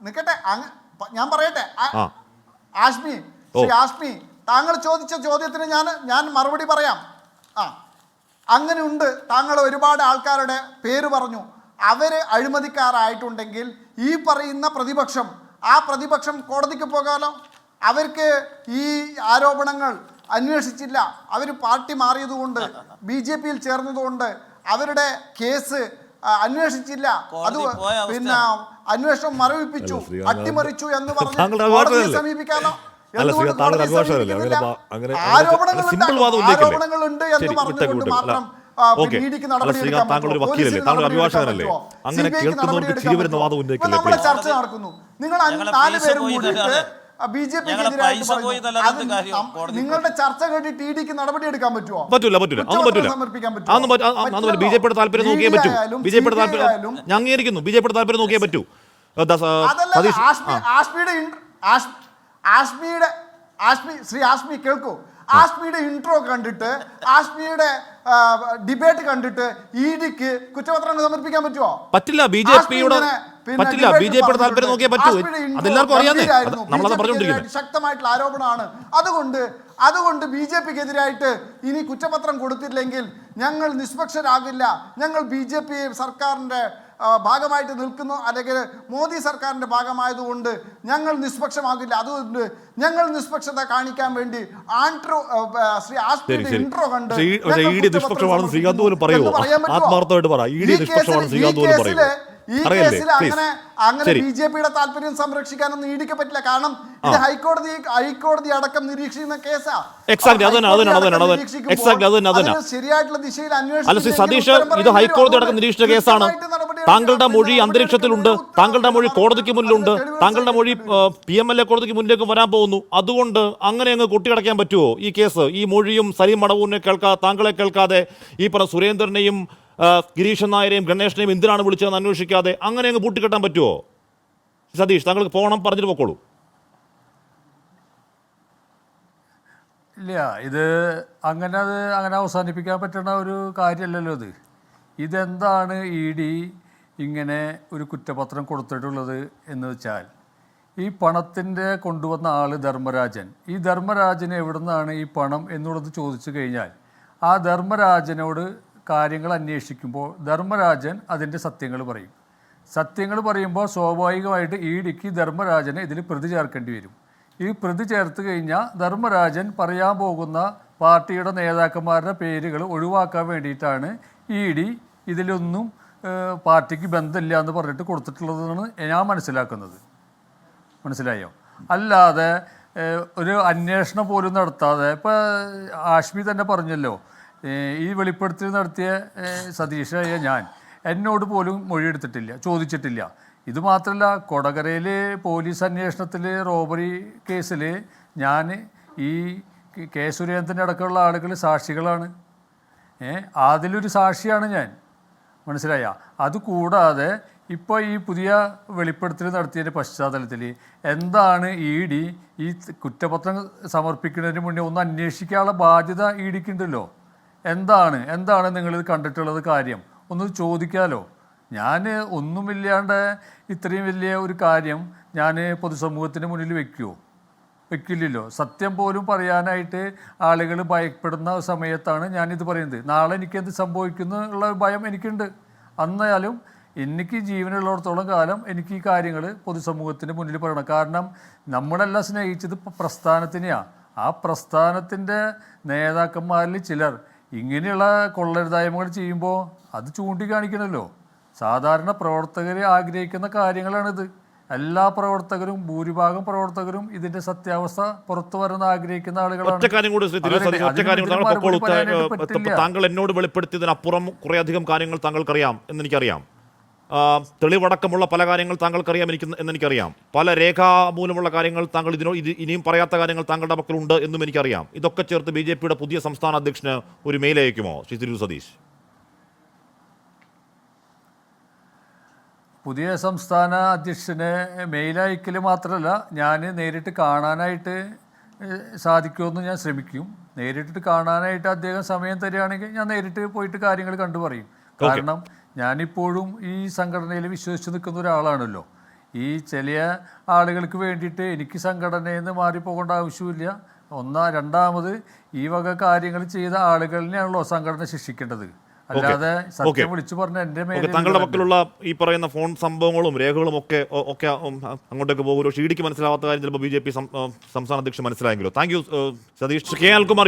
നിക്കട്ടെ, ഞാൻ പറയട്ടെ. ആ. ആഷ്മി, ശ്രീ ആഷ്മി, താങ്കൾ ചോദിച്ച ചോദ്യത്തിന് ഞാൻ മറുപടി പറയാം. അങ്ങനെ ഉണ്ട്. താങ്കൾ ഒരുപാട് ആൾക്കാരുടെ പേര് പറഞ്ഞു. അവർ അഴിമതിക്കാരായിട്ടുണ്ടെങ്കിൽ ഈ പറയുന്ന പ്രതിപക്ഷം, ആ പ്രതിപക്ഷം കോടതിക്ക് പോകാമല്ലോ. അവർക്ക് ഈ ആരോപണങ്ങൾ അന്വേഷിച്ചില്ല. അവർ പാർട്ടി മാറിയതുകൊണ്ട്, BJP-യിൽ ചേർന്നതുകൊണ്ട് അവരുടെ കേസ് അന്വേഷിച്ചില്ല. അത് പിന്നെ അന്വേഷണം മരവിപ്പിച്ചു, അട്ടിമറിച്ചു എന്ന് പറഞ്ഞ് കോടതിയെ സമീപിക്കാമല്ലോ. ആരോപണങ്ങളുണ്ട് എന്ന് പറഞ്ഞുകൊണ്ട് മാത്രം താങ്കൾ ഒരു വക്കീലല്ലേ, താങ്കൾ അഭിഭാഷകനല്ലേ, അങ്ങനെ കേൾക്കുന്നവർക്ക് ചിരി വരുന്ന വാദം ഉന്നയിക്കില്ലേ? നമ്മുടെ ചർച്ച നടക്കുന്നു. നിങ്ങൾ 4 പേരും കൂടിയിട്ട് നിങ്ങളുടെ ചർച്ച കേട്ടിട്ട് ഇഡിക്ക് നടപടി എടുക്കാൻ പറ്റുമോ? പറ്റൂല. സമർപ്പിക്കാൻ BJP-യുടെ താല്പര്യം നോക്കിയേ പറ്റൂ. BJP-യുടെ താല്പര്യം ഞാൻ അംഗീകരിക്കുന്നു. BJP-യുടെ താല്പര്യം നോക്കിയേ പറ്റൂ. ശ്രീ ആഷ്മി കേൾക്കൂ. ആഷ്മിയുടെ ഇൻട്രോ കണ്ടിട്ട്, ആഷ്മിയുടെ ഡിബേറ്റ് കണ്ടിട്ട് ഇഡിക്ക് കുറ്റപത്രം സമർപ്പിക്കാൻ പറ്റുമോ? പറ്റില്ല. BJP-യുടെ താല്പര്യം നോക്കിയേ പറ്റൂ. അതെല്ലാവർക്കും അറിയാതെ നമ്മളത് പറഞ്ഞുകൊണ്ടിരിക്കുന്നത് ശക്തമായിട്ടുള്ള ആരോപണമാണ്. അതുകൊണ്ട് BJP-ക്കെതിരായിട്ട് ഇനി കുറ്റപത്രം കൊടുത്തില്ലെങ്കിൽ ഞങ്ങൾ നിഷ്പക്ഷരാകില്ല. ഞങ്ങൾ BJP സർക്കാരിൻ്റെ ഭാഗമായിട്ട് നിൽക്കുന്നു, അല്ലെങ്കിൽ മോദി സർക്കാരിൻ്റെ ഭാഗമായതുകൊണ്ട് ഞങ്ങൾ നിഷ്പക്ഷമാകില്ല. അതുകൊണ്ട് ഞങ്ങൾ നിഷ്പക്ഷത കാണിക്കാൻ വേണ്ടി ശ്രീ ആഷ്മിയുടെ ഇൻട്രോ കണ്ട് നിഷ്പക്ഷമാണെന്ന് ശ്രീകാന്ത് പോലും പറയുമോ? ആത്മാർത്ഥമായിട്ട് പറ. ഈ കേസിൽ അങ്ങനെ BJP-യുടെ താല്പര്യം സംരക്ഷിക്കാനൊന്നും ഇഡിക്ക് പറ്റില്ല. കാരണം ഇത് ഹൈക്കോടതി അടക്കം നിരീക്ഷിക്കുന്ന കേസാ. ശരിയായിട്ടുള്ള ദിശയിൽ അന്വേഷിച്ചു. സതീഷ്, ഇത് ഹൈക്കോടതി അടക്കം നിരീക്ഷിച്ച കേസാണ്. താങ്കളുടെ മൊഴി അന്തരീക്ഷത്തിലുണ്ട്, താങ്കളുടെ മൊഴി കോടതിക്ക് മുന്നിലുണ്ട്, താങ്കളുടെ മൊഴി PMLA കോടതിക്ക് മുന്നിലേക്ക് വരാൻ പോകുന്നു. അതുകൊണ്ട് അങ്ങനെ അങ്ങ് കൊട്ടിയടക്കാൻ പറ്റുമോ ഈ കേസ്? ഈ മൊഴിയും സലീം മടവൂരിനെ താങ്കളെ കേൾക്കാതെ, ഈ പറഞ്ഞ സുരേന്ദ്രനെയും ഗിരീഷൻ നായരെയും ഗണേഷിനെയും എന്തിനാണ് വിളിച്ചതെന്ന് അന്വേഷിക്കാതെ അങ്ങനെ അങ്ങ് പൂട്ടിക്കെട്ടാൻ പറ്റുമോ? സതീഷ്, താങ്കൾക്ക് പോകണം, പറഞ്ഞിട്ട് പോക്കോളൂ. ഇല്ല, ഇത് അങ്ങനെ അവസാനിപ്പിക്കാൻ പറ്റുന്ന ഒരു കാര്യമല്ലല്ലോ ഇത്. ഇതെന്താണ് ED ഇങ്ങനെ ഒരു കുറ്റപത്രം കൊടുത്തിട്ടുള്ളത് എന്ന് വെച്ചാൽ, ഈ പണത്തിൻ്റെ കൊണ്ടുവന്ന ആൾ ധർമ്മരാജൻ, ഈ ധർമ്മരാജന് എവിടെ നിന്നാണ് ഈ പണം എന്നുള്ളത് ചോദിച്ചു കഴിഞ്ഞാൽ, ആ ധർമ്മരാജനോട് കാര്യങ്ങൾ അന്വേഷിക്കുമ്പോൾ ധർമ്മരാജൻ അതിൻ്റെ സത്യങ്ങൾ പറയും. സത്യങ്ങൾ പറയുമ്പോൾ സ്വാഭാവികമായിട്ട് EDക്ക് ധർമ്മരാജനെ ഇതിൽ പ്രതി ചേർക്കേണ്ടി വരും. ഈ പ്രതി ചേർത്ത് കഴിഞ്ഞാൽ ധർമ്മരാജൻ പറയാൻ പോകുന്ന പാർട്ടിയുടെ നേതാക്കന്മാരുടെ പേരുകൾ ഒഴിവാക്കാൻ വേണ്ടിയിട്ടാണ് ED ഇതിലൊന്നും പാർട്ടിക്ക് ബന്ധമില്ല എന്ന് പറഞ്ഞിട്ട് കൊടുത്തിട്ടുള്ളതെന്നാണ് ഞാൻ മനസ്സിലാക്കുന്നത്. മനസ്സിലായോ? അല്ലാതെ ഒരു അന്വേഷണം പോലും നടത്താതെ, ഇപ്പോൾ ആഷ്മി തന്നെ പറഞ്ഞല്ലോ, ഈ വെളിപ്പെടുത്തൽ നടത്തിയ സതീഷായ ഞാൻ എന്നോട് പോലും മൊഴിയെടുത്തിട്ടില്ല, ചോദിച്ചിട്ടില്ല. ഇത് മാത്രമല്ല, കൊടകരയിൽ പോലീസ് അന്വേഷണത്തിൽ റോബറി കേസിൽ ഞാൻ ഈ കെ സുരേന്ദ്രൻ്റെ അടക്കമുള്ള ആളുകൾ സാക്ഷികളാണ്. അതിലൊരു സാക്ഷിയാണ് ഞാൻ. മനസ്സിലായ? അതുകൂടാതെ ഇപ്പോൾ ഈ പുതിയ വെളിപ്പെടുത്തൽ നടത്തിയതിൻ്റെ പശ്ചാത്തലത്തിൽ എന്താണ് ED ഈ കുറ്റപത്രം സമർപ്പിക്കുന്നതിന് മുന്നേ ഒന്ന് അന്വേഷിക്കാനുള്ള ബാധ്യത EDക്കുണ്ടല്ലോ. എന്താണ് നിങ്ങളിത് കണ്ടിട്ടുള്ളത് കാര്യം ഒന്ന് ചോദിക്കാമല്ലോ. ഞാൻ ഒന്നുമില്ലാണ്ട് ഇത്രയും വലിയ ഒരു കാര്യം ഞാൻ പൊതുസമൂഹത്തിന് മുന്നിൽ വെക്കില്ലല്ലോ. സത്യം പോലും പറയാനായിട്ട് ആളുകൾ ഭയപ്പെടുന്ന സമയത്താണ് ഞാനിത് പറയുന്നത്. നാളെ എനിക്കെന്ത് സംഭവിക്കുന്നു ഉള്ള ഭയം എനിക്കുണ്ട്. എന്നാലും എനിക്ക് ജീവനുള്ളിടത്തോളം കാലം എനിക്ക് ഈ കാര്യങ്ങൾ പൊതുസമൂഹത്തിന് മുന്നിൽ പറയണം. കാരണം നമ്മളെല്ലാം സ്നേഹിച്ചത് പ്രസ്ഥാനത്തിനെയാണ്. ആ പ്രസ്ഥാനത്തിൻ്റെ നേതാക്കന്മാരിൽ ചിലർ ഇങ്ങനെയുള്ള കൊള്ളരുതായ്മകൾ ചെയ്യുമ്പോൾ അത് ചൂണ്ടിക്കാണിക്കണമല്ലോ. സാധാരണ പ്രവർത്തകർ ആഗ്രഹിക്കുന്ന കാര്യങ്ങളാണിത്. എല്ലാ പ്രവർത്തകരും, ഭൂരിഭാഗം പ്രവർത്തകരും ഇതിന്റെ സത്യാവസ്ഥ പുറത്തു വരാൻ ആഗ്രഹിക്കുന്ന ആളുകളാണ്. താങ്കൾ എന്നോട് വെളിപ്പെടുത്തിയതിനപ്പുറം കുറേയധികം കാര്യങ്ങൾ താങ്കൾക്കറിയാം എന്നെനിക്കറിയാം. തെളിവടക്കമുള്ള പല കാര്യങ്ങൾ താങ്കൾക്കറിയാം, എന്നെനിക്കറിയാം. പല രേഖാമൂലമുള്ള കാര്യങ്ങൾ താങ്കൾ ഇനിയും പറയാത്ത കാര്യങ്ങൾ താങ്കളുടെ പക്കലുണ്ട് എന്നും എനിക്കറിയാം. ഇതൊക്കെ ചേർത്ത് BJP-യുടെ പുതിയ സംസ്ഥാന അധ്യക്ഷന് ഒരു മെയിൽ അയക്കുമോ ശ്രീ തിരൂർ സതീഷ്? പുതിയ സംസ്ഥാന അധ്യക്ഷനെ മെയിൽ അയക്കൽ മാത്രമല്ല, ഞാൻ നേരിട്ട് കാണാനായിട്ട് സാധിക്കുമെന്ന് ഞാൻ ശ്രമിക്കും. നേരിട്ട് കാണാനായിട്ട് അദ്ദേഹം സമയം തരികയാണെങ്കിൽ ഞാൻ നേരിട്ട് പോയിട്ട് കാര്യങ്ങൾ കണ്ടു പറയും. കാരണം ഞാനിപ്പോഴും ഈ സംഘടനയിൽ വിശ്വസിച്ച് നിൽക്കുന്ന ഒരാളാണല്ലോ. ഈ ചില ആളുകൾക്ക് വേണ്ടിയിട്ട് എനിക്ക് സംഘടനയിൽ നിന്ന് മാറിപ്പോകേണ്ട ആവശ്യമില്ല. രണ്ടാമത് ഈ വക കാര്യങ്ങൾ ചെയ്ത ആളുകളിനെയാണല്ലോ സംഘടന ശിക്ഷിക്കേണ്ടത്, അല്ലാതെ സത്യം വിളിച്ചു പറഞ്ഞ എൻ്റെ മേലെ. താങ്കളുടെ പക്കലുള്ള ഈ പറയുന്ന ഫോൺ സംഭവങ്ങളും രേഖകളും ഒക്കെ അങ്ങോട്ടേക്ക് പോകുമല്ലോ. ഷീഡിക്ക് മനസ്സിലാവാത്ത കാര്യം ചിലപ്പോൾ BJP സംസ്ഥാന അധ്യക്ഷൻ മനസ്സിലായെങ്കിലോ. Thank you Satheesh. കെ അനിൽകുമാർ,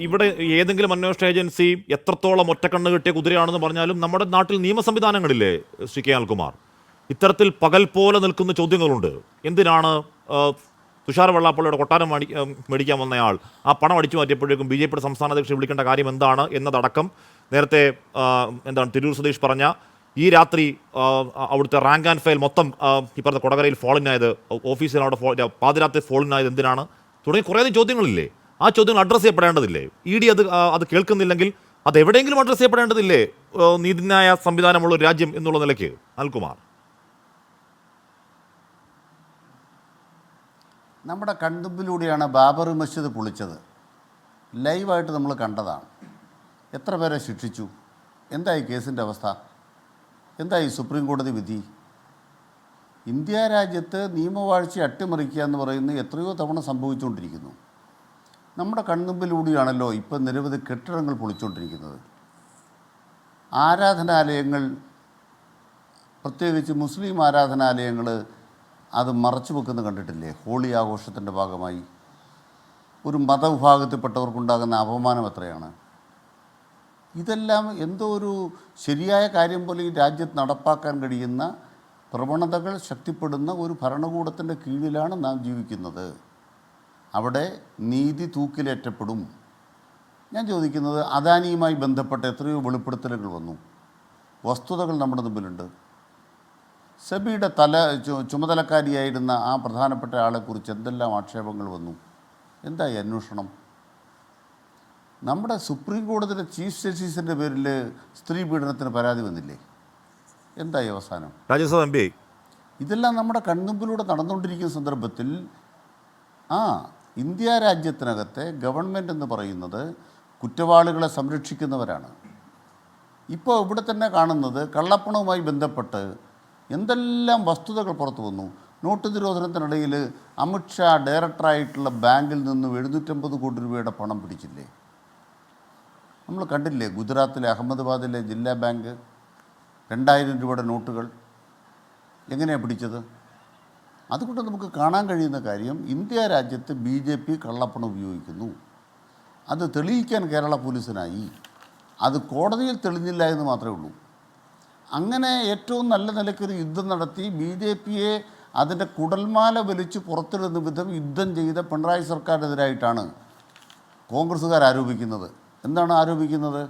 ഇവിടെ ഏതെങ്കിലും അന്വേഷണ ഏജൻസി എത്രത്തോളം ഒറ്റക്കണ്ണ് കിട്ടിയ കുതിരയാണെന്ന് പറഞ്ഞാലും നമ്മുടെ നാട്ടിൽ നിയമ സംവിധാനങ്ങളില്ലേ ശ്രീ കെ അനിൽകുമാർ? ഇത്തരത്തിൽ പകൽ പോലെ നിൽക്കുന്ന ചോദ്യങ്ങളുണ്ട്. എന്തിനാണ് തുഷാർ വെള്ളാപ്പള്ളിയുടെ കൊട്ടാരം മേടിക്കാൻ വന്നയാൾ ആ പണം അടിച്ചു മാറ്റിയപ്പോഴേക്കും BJP-യുടെ സംസ്ഥാന അധ്യക്ഷൻ വിളിക്കേണ്ട കാര്യം എന്താണ് എന്നതടക്കം നേരത്തെ തിരൂർ സതീഷ് പറഞ്ഞ ഈ രാത്രി അവിടുത്തെ റാങ്ക് ആൻഡ് ഫയൽ മൊത്തം ഈ പറഞ്ഞ കൊടകരയിൽ ഫോളിനായത്, ഓഫീസിൽ അവിടെ പാതിരാത്രി ഫോളിനായത് എന്തിനാണ് തുടങ്ങി കുറേയധികം ചോദ്യങ്ങളില്ലേ? ആ ചോദ്യങ്ങൾ അഡ്രസ്സ് ചെയ്യപ്പെടേണ്ടതില്ലേ? ED അത് കേൾക്കുന്നില്ലെങ്കിൽ അത് എവിടെയെങ്കിലും അഡ്രസ്സ് ചെയ്യപ്പെടേണ്ടതില്ലേ നീതിന്യായ സംവിധാനമുള്ള ഒരു രാജ്യം എന്നുള്ള നിലയ്ക്ക്? അനിൽകുമാർ, നമ്മുടെ കൺമുമ്പിലൂടെയാണ് ബാബറി മസ്ജിദ് പൊളിച്ചത്. ലൈവായിട്ട് നമ്മൾ കണ്ടതാണ്. എത്ര പേരെ ശിക്ഷിച്ചു? എന്തായി കേസിൻ്റെ അവസ്ഥ? എന്തായി സുപ്രീം കോടതി വിധി? ഇന്ത്യ രാജ്യത്ത് നിയമവാഴ്ച അട്ടിമറിക്കുക എന്ന് പറയുന്നത് എത്രയോ തവണ സംഭവിച്ചുകൊണ്ടിരിക്കുന്നു. നമ്മുടെ കൺമുമ്പിലൂടെയാണല്ലോ ഇപ്പം നിരവധി കെട്ടിടങ്ങൾ പൊളിച്ചുകൊണ്ടിരിക്കുന്നത്. ആരാധനാലയങ്ങൾ, പ്രത്യേകിച്ച് മുസ്ലിം ആരാധനാലയങ്ങൾ അത് മറച്ചു വെക്കുന്നത് കണ്ടിട്ടില്ലേ? ഹോളി ആഘോഷത്തിൻ്റെ ഭാഗമായി ഒരു മതവിഭാഗത്തിൽപ്പെട്ടവർക്കുണ്ടാകുന്ന അപമാനം എത്രയാണ്? ഇതെല്ലാം എന്തോ ഒരു ശരിയായ കാര്യം പോലെ ഈ രാജ്യത്ത് നടപ്പാക്കാൻ കഴിയുന്ന പ്രവണതകൾ ശക്തിപ്പെടുന്ന ഒരു ഭരണകൂടത്തിൻ്റെ കീഴിലാണ് നാം ജീവിക്കുന്നത്. അവിടെ നീതി തൂക്കിലേറ്റപ്പെടും. ഞാൻ ചോദിക്കുന്നത്, അദാനിയുമായി ബന്ധപ്പെട്ട എത്രയോ വെളിപ്പെടുത്തലുകൾ വന്നു. വസ്തുതകൾ നമ്മുടെ മുമ്പിലുണ്ട്. സെബിയുടെ ചുമതലക്കാരിയായിരുന്ന ആ പ്രധാനപ്പെട്ട ആളെക്കുറിച്ച് എന്തെല്ലാം ആക്ഷേപങ്ങൾ വന്നു. എന്തായി അന്വേഷണം? നമ്മുടെ സുപ്രീം കോടതിയുടെ ചീഫ് ജസ്റ്റിസിൻ്റെ പേരിൽ സ്ത്രീ പീഡനത്തിന് പരാതി വന്നില്ലേ? എന്തായി അവസാനം? രാജ്യസഭ MP. ഇതെല്ലാം നമ്മുടെ കൺമുമ്പിലൂടെ നടന്നുകൊണ്ടിരിക്കുന്ന സന്ദർഭത്തിൽ ഇന്ത്യ രാജ്യത്തിനകത്തെ ഗവൺമെൻറ് എന്ന് പറയുന്നത് കുറ്റവാളികളെ സംരക്ഷിക്കുന്നവരാണ്. ഇപ്പോൾ ഇവിടെ തന്നെ കാണുന്നത് കള്ളപ്പണവുമായി ബന്ധപ്പെട്ട് എന്തെല്ലാം വസ്തുതകൾ പുറത്തു വന്നു. നോട്ട് നിരോധനത്തിനിടയിൽ അമിത്ഷാ ഡയറക്ടറായിട്ടുള്ള ബാങ്കിൽ നിന്നും 750 കോടി രൂപയുടെ പണം പിടിച്ചില്ലേ? നമ്മൾ കണ്ടില്ലേ ഗുജറാത്തിലെ അഹമ്മദാബാദിലെ ജില്ലാ ബാങ്ക് 2000 രൂപയുടെ നോട്ടുകൾ എങ്ങനെയാണ് പിടിച്ചത്? അതുകൊണ്ട് നമുക്ക് കാണാൻ കഴിയുന്ന കാര്യം, ഇന്ത്യ രാജ്യത്ത് BJP കള്ളപ്പണം ഉപയോഗിക്കുന്നു. അത് തെളിയിക്കാൻ കേരള പോലീസിനായി. അത് കോടതിയിൽ തെളിഞ്ഞില്ല എന്ന് മാത്രമേ ഉള്ളൂ. അങ്ങനെ ഏറ്റവും നല്ല നിലയ്ക്കൊരു യുദ്ധം നടത്തി BJP-യെ അതിൻ്റെ കുടൽമാല വലിച്ച് പുറത്തിടുന്ന വിധം യുദ്ധം ചെയ്ത പിണറായി സർക്കാരിനെതിരായിട്ടാണ് കോൺഗ്രസ്സുകാർ ആരോപിക്കുന്നത്. എന്താണ് ആരോപിക്കുന്നത്?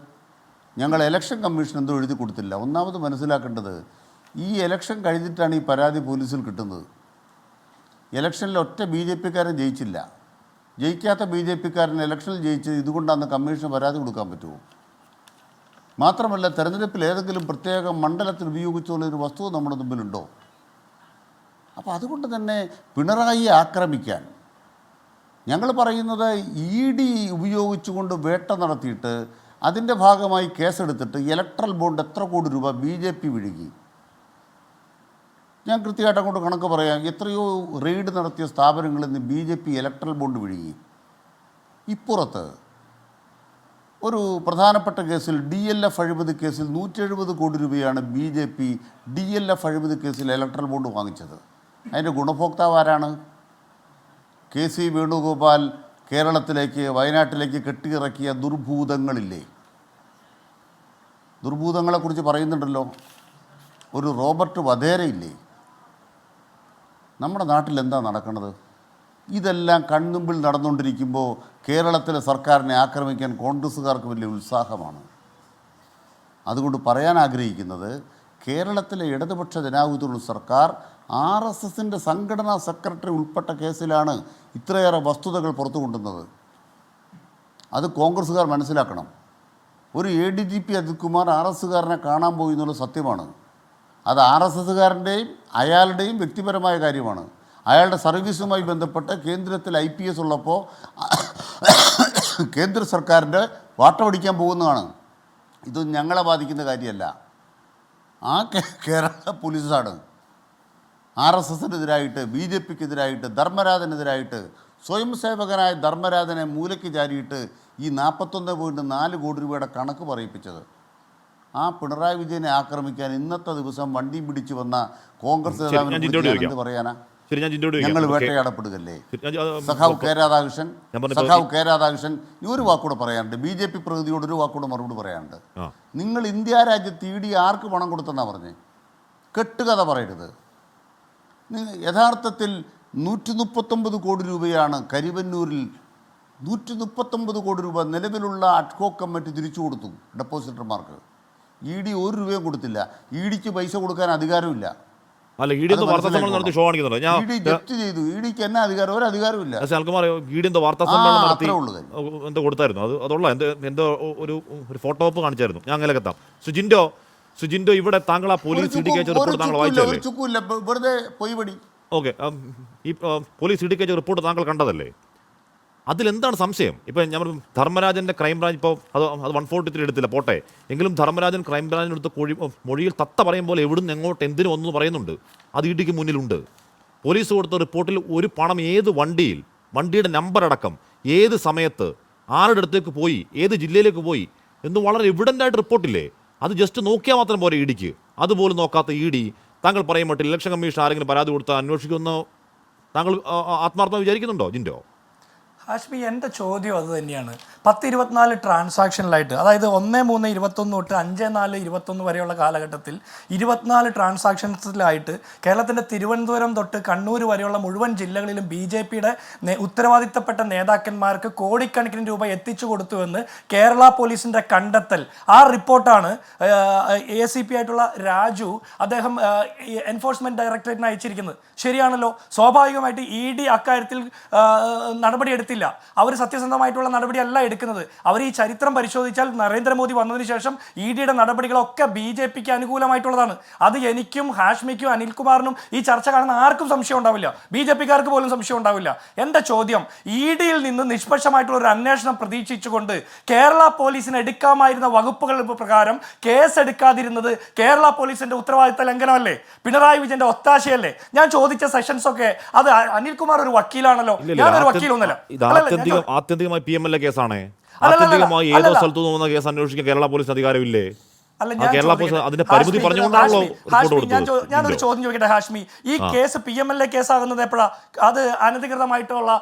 ഞങ്ങൾ ഇലക്ഷൻ കമ്മീഷൻ എന്തോ എഴുതി കൊടുത്തില്ല. ഒന്നാമത് മനസ്സിലാക്കേണ്ടത്, ഈ ഇലക്ഷൻ കഴിഞ്ഞിട്ടാണ് ഈ പരാതി പോലീസിൽ കിട്ടുന്നത്. ഇലക്ഷനിൽ ഒറ്റ BJP-കാരൻ ജയിച്ചില്ല. ജയിക്കാത്ത BJP-കാരൻ ഇലക്ഷനിൽ ജയിച്ച് ഇതുകൊണ്ടാണ് കമ്മീഷന് പരാതി കൊടുക്കാൻ പറ്റുമോ? മാത്രമല്ല, തെരഞ്ഞെടുപ്പിൽ ഏതെങ്കിലും പ്രത്യേക മണ്ഡലത്തിൽ ഉപയോഗിച്ചുള്ളൊരു വസ്തുത നമ്മുടെ മുമ്പിലുണ്ടോ? അപ്പോൾ അതുകൊണ്ട് തന്നെ പിണറായിയെ ആക്രമിക്കാൻ ഞങ്ങൾ പറയുന്നത്, ED ഉപയോഗിച്ചുകൊണ്ട് വേട്ട നടത്തിയിട്ട് അതിൻ്റെ ഭാഗമായി കേസെടുത്തിട്ട് ഇലക്ട്രൽ ബോണ്ട് എത്ര കോടി രൂപ BJP വിഴുകി? ഞാൻ കൃത്യമായിട്ട് അങ്ങോട്ട് കണക്ക് പറയാം. എത്രയോ റെയ്ഡ് നടത്തിയ സ്ഥാപനങ്ങളിൽ നിന്ന് BJP ഇലക്ട്രൽ ബോണ്ട് വിഴുകി. ഇപ്പുറത്ത് ഒരു പ്രധാനപ്പെട്ട കേസിൽ DLF അഴിമതി കേസിൽ 170 കോടി രൂപയാണ് BJP DLF അഴിമതി കേസിൽ ഇലക്ട്രൽ ബോണ്ട് വാങ്ങിച്ചത്. അതിൻ്റെ ഗുണഭോക്താവ് ആരാണ്? KC വേണുഗോപാൽ കേരളത്തിലേക്ക്, വയനാട്ടിലേക്ക് കെട്ടിയിറക്കിയ ദുർഭൂതങ്ങളില്ലേ? ദുർഭൂതങ്ങളെക്കുറിച്ച് പറയുന്നുണ്ടല്ലോ. ഒരു റോബർട്ട് വധേരയില്ലേ? നമ്മുടെ നാട്ടിൽ എന്താ നടക്കുന്നത്? ഇതെല്ലാം കൺമുമ്പിൽ നടന്നുകൊണ്ടിരിക്കുമ്പോൾ കേരളത്തിലെ സർക്കാരിനെ ആക്രമിക്കാൻ കോൺഗ്രസ്സുകാർക്ക് വലിയ ഉത്സാഹമാണ്. അതുകൊണ്ട് പറയാൻ ആഗ്രഹിക്കുന്നത്, കേരളത്തിലെ ഇടതുപക്ഷ ജനാധിപത്യമുള്ള സർക്കാർ RSSൻ്റെ സംഘടനാ സെക്രട്ടറി ഉൾപ്പെട്ട കേസിലാണ് ഇത്രയേറെ വസ്തുതകൾ പുറത്തു കൊണ്ടുവന്നത്. അത് കോൺഗ്രസ്സുകാർ മനസ്സിലാക്കണം. ഒരു ADGP അജിത് കുമാർ RSകാരനെ കാണാൻ പോയി എന്നുള്ളത് സത്യമാണ്. അത് RSSകാരൻ്റെയും അയാളുടെയും വ്യക്തിപരമായ കാര്യമാണ്. അയാളുടെ സർവീസുമായി ബന്ധപ്പെട്ട് കേന്ദ്രത്തിൽ IPS ഉള്ളപ്പോൾ കേന്ദ്ര സർക്കാരിൻ്റെ വാട്ടമടിക്കാൻ പോകുന്നതാണ്. ഇത് ഞങ്ങളെ ബാധിക്കുന്ന കാര്യമല്ല. ആ കേരള പോലീസാണ് RSSനെതിരായിട്ട്, BJPക്കെതിരായിട്ട്, ധർമ്മരാജനെതിരായിട്ട്, സ്വയം സേവകനായ ധർമ്മരാജനെ മൂലയ്ക്ക് ചാരിയിട്ട് ഈ 41.4 കോടി രൂപയുടെ കണക്ക് പറയിപ്പിച്ചത്. ആ പിണറായി വിജയനെ ആക്രമിക്കാൻ ഇന്നത്തെ ദിവസം വണ്ടിയും പിടിച്ചു വന്ന കോൺഗ്രസ് നേതാവിനെ എന്ത് പറയാനാ? ഞങ്ങൾ വേട്ടയാടപ്പെടുകയല്ലേ? സഖാവ് കെ രാധാകൃഷ്ണൻ ഈ ഒരു വാക്കൂടെ പറയാനുണ്ട്. BJP പ്രതിനിധിയോട് ഒരു വാക്കൂടെ മറുപടി പറയാനുണ്ട്. നിങ്ങൾ ഇന്ത്യ രാജ്യത്ത് ED ആർക്ക് പണം കൊടുത്തെന്നാ പറഞ്ഞേ? കെട്ടുകഥ പറയരുത്. യഥാർത്ഥത്തിൽ 139 കോടി രൂപയാണ് കരിവന്നൂരിൽ 139 കോടി രൂപ നിലവിലുള്ള അഡ്ഹോക് കമ്മിറ്റി തിരിച്ചു കൊടുത്തു ഡെപ്പോസിറ്റർമാർക്ക്. ED 1 രൂപയും കൊടുത്തില്ല. EDക്ക് പൈസ കൊടുക്കാൻ അധികാരമില്ല. ജപ്തി ചെയ്തു. EDക്ക് എന്നാ അധികാരം? ഒരു അധികാരമില്ല. കൊടുത്തായിരുന്നു. അതുള്ള എന്തോ ഒരു ഫോട്ടോ ഓപ്പ് കാണിച്ചായിരുന്നു. ഞാൻ അങ്ങനെ എത്താം. സുജിൻഡോ, ഇവിടെ താങ്കൾ ആ പോലീസ് റിപ്പോർട്ട് താങ്കൾ വായിച്ചല്ലേ? വെറുതെ പൊയ്പടി. ഓക്കെ, ഈ പോലീസ് ഇടിക്കച്ച റിപ്പോർട്ട് താങ്കൾ കണ്ടതല്ലേ? അതിലെന്താണ് സംശയം? ഇപ്പം ഞാൻ ധർമ്മരാജൻ്റെ ക്രൈംബ്രാഞ്ച് ഇപ്പോൾ അത് 143 എടുത്തില്ല, പോട്ടെ. എങ്കിലും ധർമ്മരാജൻ ക്രൈംബ്രാഞ്ചിനെടുത്ത് മൊഴിയിൽ തത്ത പറയുമ്പോൾ എവിടുന്ന് എങ്ങോട്ട് എന്തിനും ഒന്നും പറയുന്നുണ്ട്. അത് ഇടിക്ക് മുന്നിലുണ്ട്. പോലീസ് കൊടുത്ത റിപ്പോർട്ടിൽ ഒരു പണം ഏത് വണ്ടിയിൽ, വണ്ടിയുടെ നമ്പർ അടക്കം, ഏത് സമയത്ത്, ആരുടെ അടുത്തേക്ക് പോയി, ഏത് ജില്ലയിലേക്ക് പോയി എന്ന് വളരെ എവിഡൻ്റായിട്ട് റിപ്പോർട്ടില്ലേ? അത് ജസ്റ്റ് നോക്കിയാൽ മാത്രം പോരെ EDക്ക്. അതുപോലും നോക്കാത്ത ED താങ്കൾ പറയും മട്ടിൽ ഇലക്ഷൻ കമ്മീഷൻ ആരെങ്കിലും പരാതി കൊടുത്താൽ അന്വേഷിക്കുമെന്ന് താങ്കൾ ആത്മാർത്ഥമായി വിചാരിക്കുന്നുണ്ടോ ജിൻഡോ? ഹാഷ്മി, എൻ്റെ ചോദ്യം അത് തന്നെയാണ്. 10-24 ട്രാൻസാക്ഷനിലായിട്ട്, അതായത് 1-3-21 തൊട്ട് 5-4-21 വരെയുള്ള കാലഘട്ടത്തിൽ 24 ട്രാൻസാക്ഷൻസിലായിട്ട് കേരളത്തിൻ്റെ തിരുവനന്തപുരം തൊട്ട് കണ്ണൂർ വരെയുള്ള മുഴുവൻ ജില്ലകളിലും BJPയുടെ ഉത്തരവാദിത്തപ്പെട്ട നേതാക്കന്മാർക്ക് കോടിക്കണക്കിന് രൂപ എത്തിച്ചു കൊടുത്തുവെന്ന് കേരള പോലീസിൻ്റെ കണ്ടെത്തൽ. ആ റിപ്പോർട്ടാണ് ACP ആയിട്ടുള്ള രാജു അദ്ദേഹം എൻഫോഴ്സ്മെൻറ്റ് ഡയറക്ടറേറ്റിന് അയച്ചിരിക്കുന്നത്. ശരിയാണല്ലോ. സ്വാഭാവികമായിട്ട് ED അക്കാര്യത്തിൽ നടപടിയെടുത്തില്ല. അവർ സത്യസന്ധമായിട്ടുള്ള നടപടിയല്ല എടുക്കുന്നത്. അവർ ഈ ചരിത്രം പരിശോധിച്ചാൽ നരേന്ദ്രമോദി വന്നതിന് ശേഷം EDയുടെ നടപടികളൊക്കെ BJPക്ക് അനുകൂലമായിട്ടുള്ളതാണ്. അത് എനിക്കും ഹാഷ്മിക്കും അനിൽകുമാറിനും ഈ ചർച്ച കാണുന്ന ആർക്കും സംശയം ഉണ്ടാവില്ല. BJPക്കാർക്ക് പോലും സംശയം ഉണ്ടാവില്ല. എൻ്റെ ചോദ്യം, EDയിൽ നിന്ന് നിഷ്പക്ഷമായിട്ടുള്ള ഒരു അന്വേഷണം പ്രതീക്ഷിച്ചുകൊണ്ട് കേരള പോലീസിന് എടുക്കാമായിരുന്ന വകുപ്പുകൾ പ്രകാരം കേസ് എടുക്കാതിരുന്നത് കേരള പോലീസിന്റെ ഉത്തരവാദിത്ത ലംഘനമല്ലേ? പിണറായി വിജയന്റെ ഒത്താശയല്ലേ? ഞാൻ ചോദിച്ച സെഷൻസ് ഒക്കെ അത് അനിൽകുമാർ ഒരു വക്കീലാണല്ലോ, ഞാനൊരു വക്കീലൊന്നുമല്ല. ആത്യന്തികമായി PMLA കേസാണ്. ആത്യന്തികമായി ഏതോ സ്ഥലത്തു നിന്ന് കേസ് അന്വേഷിക്കാൻ കേരള പോലീസിന് അധികാരമില്ലേ? കേരള പോലീസ് അതിന്റെ പരിമിതി പറഞ്ഞുകൊണ്ടാണല്ലോ റിപ്പോർട്ട് കൊടുത്തത്. ഞാനൊരു ചോദ്യം ചോദിക്കട്ടെ ഹാഷ്മി, ഈ കേസ് PMLA കേസാകുന്നത് എപ്പോഴാ? അത് അനധികൃതമായിട്ടുള്ള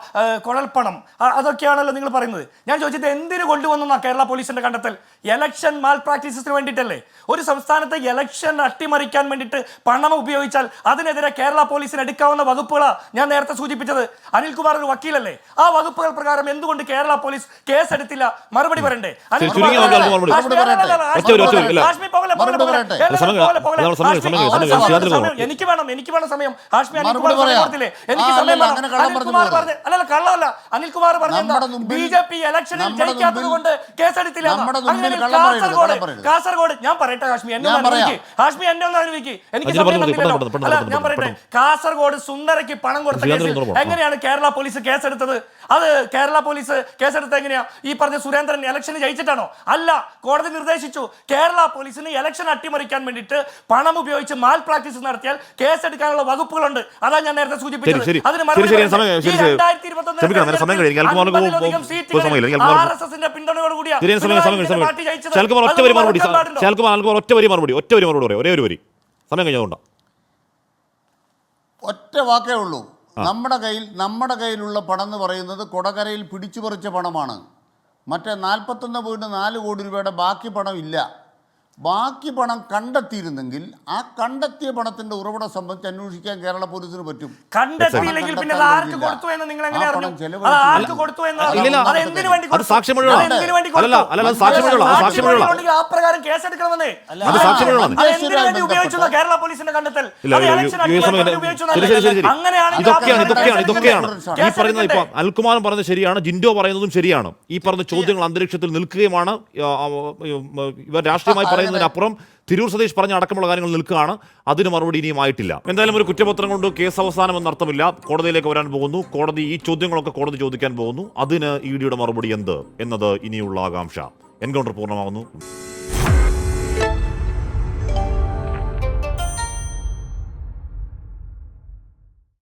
കുഴൽപ്പണം അതൊക്കെയാണല്ലോ നിങ്ങൾ പറയുന്നത്. ഞാൻ ചോദിച്ചത് എന്തിനു കൊണ്ടുവന്നാ കേരള പോലീസിന്റെ കണ്ടെത്തൽ? ഇലക്ഷൻ മാൽ പ്രാക്ടീസസിന് വേണ്ടിയിട്ടല്ലേ? ഒരു സംസ്ഥാനത്തെ ഇലക്ഷൻ അട്ടിമറിക്കാൻ വേണ്ടിയിട്ട് പണം ഉപയോഗിച്ചാൽ അതിനെതിരെ കേരള പോലീസിന് എടുക്കാവുന്ന വകുപ്പുകളാണ് ഞാൻ നേരത്തെ സൂചിപ്പിച്ചത്. അനിൽകുമാർ ഒരു വക്കീലല്ലേ? ആ വകുപ്പുകൾ പ്രകാരം എന്തുകൊണ്ട് കേരള പോലീസ് കേസ് എടുത്തില്ല? മറുപടി പറയണ്ടേ? എനിക്ക് വേണം സമയം. ഹാഷ്മി, എനിക്ക് സമയം കള്ളമല്ല. അനിൽകുമാർ പറഞ്ഞ BJP ഇലക്ഷനിൽ ജയിക്കാത്തത് കൊണ്ട് കേസെടുത്തില്ല. കാസർഗോഡ് ഞാൻ പറയട്ടെ ഹാഷ്മി, എന്നെ ഒന്ന് അനുവദിക്ക്. എനിക്ക് ഞാൻ പറയട്ടെ, കാസർഗോഡ് സുന്ദരയ്ക്ക് പണം കൊടുത്ത കേസിൽ എങ്ങനെയാണ് കേരള പോലീസ് കേസെടുത്തത്? അത് കേരള പോലീസ് കേസെടുത്ത് എങ്ങനെയാ? ഈ പറഞ്ഞ സുരേന്ദ്രൻ ഇലക്ഷന് ജയിച്ചിട്ടാണോ? അല്ല, കോടതി നിർദ്ദേശിച്ചു കേരള പോലീസിന് ഇലക്ഷൻ അട്ടിമറിക്കാൻ വേണ്ടിയിട്ട് പണം ഉപയോഗിച്ച് മാൽ പ്രാക്ടീസ് നടത്തിയാൽ കേസെടുക്കാനുള്ള വകുപ്പുകളുണ്ട്. അതാ ഞാൻ നേരത്തെ സൂചിപ്പിച്ചത്. അതിന് RSSന്റെ പിന്തുണയോടുകൂടിയാണ് ഒറ്റ വാക്കേ ഉള്ളൂ. നമ്മുടെ കയ്യിലുള്ള പണം എന്ന് പറയുന്നത് കൊടകരയിൽ പിടിച്ചു പറിച്ച പണമാണ്. മറ്റേ 41.4 കോടി രൂപയുടെ ബാക്കി പണം ഇല്ല. ബാക്കി പണം കണ്ടെത്തിയിരുന്നെങ്കിൽ ആ കണ്ടെത്തിയ പണത്തിന്റെ ഉറവിടം സംബന്ധിച്ച് അന്വേഷിക്കാൻ കേരള പോലീസിന് പറ്റും. കണ്ടെത്തിയില്ലെങ്കിൽ പിന്നെ അത് ആർക്ക് കൊടുത്തു എന്ന് നിങ്ങൾ എങ്ങനെ അറിഞ്ഞു? അത് ആർക്ക് കൊടുത്തു എന്ന് ഇല്ലില്ല. അത് എന്തിനു വേണ്ടി അത് കൊടുത്തു? സാക്ഷിമൊഴികളാണ്. അത് എന്തിനു വേണ്ടി കൊടുത്തു? അല്ലല്ല, അത് സാക്ഷിമൊഴികളാണ്. അത് സാക്ഷിമൊഴികളാണ്. സാക്ഷിമൊഴികളുണ്ടെങ്കിൽ ആ പ്രകാരം കേസെടുക്കണമെന്നേ. അത് സാക്ഷിമൊഴികളാണ്. അത് എന്തിനു വേണ്ടി ഉപയോഗിച്ചു കേരള പോലീസിന്റെ കണ്ടെത്തൽ? ഇല്ല, അത് election അട്ടിമറിക്കാൻ ഉപയോഗിച്ചു എന്നല്ല. അങ്ങനെയാണെങ്കിൽ ഇതൊക്കെയാണ് ഈ പറയുന്നത്. ഇപ്പൊ അൽകുമാറും പറഞ്ഞത് ശരിയാണ്, ജിൻഡോ പറയുന്നതും ശരിയാണ്. ഈ പറഞ്ഞ ചോദ്യങ്ങൾ അന്തരീക്ഷത്തിൽ നിൽക്കുകയുമാണ്. ഇവർ രാഷ്ട്രീയമായി പറയുന്നതിനപ്പുറം തിരൂർ സതീഷ് പറഞ്ഞ അടക്കമുള്ള കാര്യങ്ങൾ നിൽക്കുകയാണ്. അതിന് മറുപടി ഇനിയും ആയിട്ടില്ല. എന്തായാലും ഒരു കുറ്റപത്രം കൊണ്ട് കേസ് അവസാനം എന്നർത്ഥമില്ല. കോടതിയിലേക്ക് വരാൻ പോകുന്നു. കോടതി ഈ ചോദ്യങ്ങളൊക്കെ കോടതി ചോദിക്കാൻ പോകുന്നു. അതിന് ഇഡിയുടെ മറുപടി എന്ത് എന്നത് ഇനിയുള്ള ആകാംക്ഷ. എൻകൗണ്ടർ പൂർണ്ണമാകുന്നു.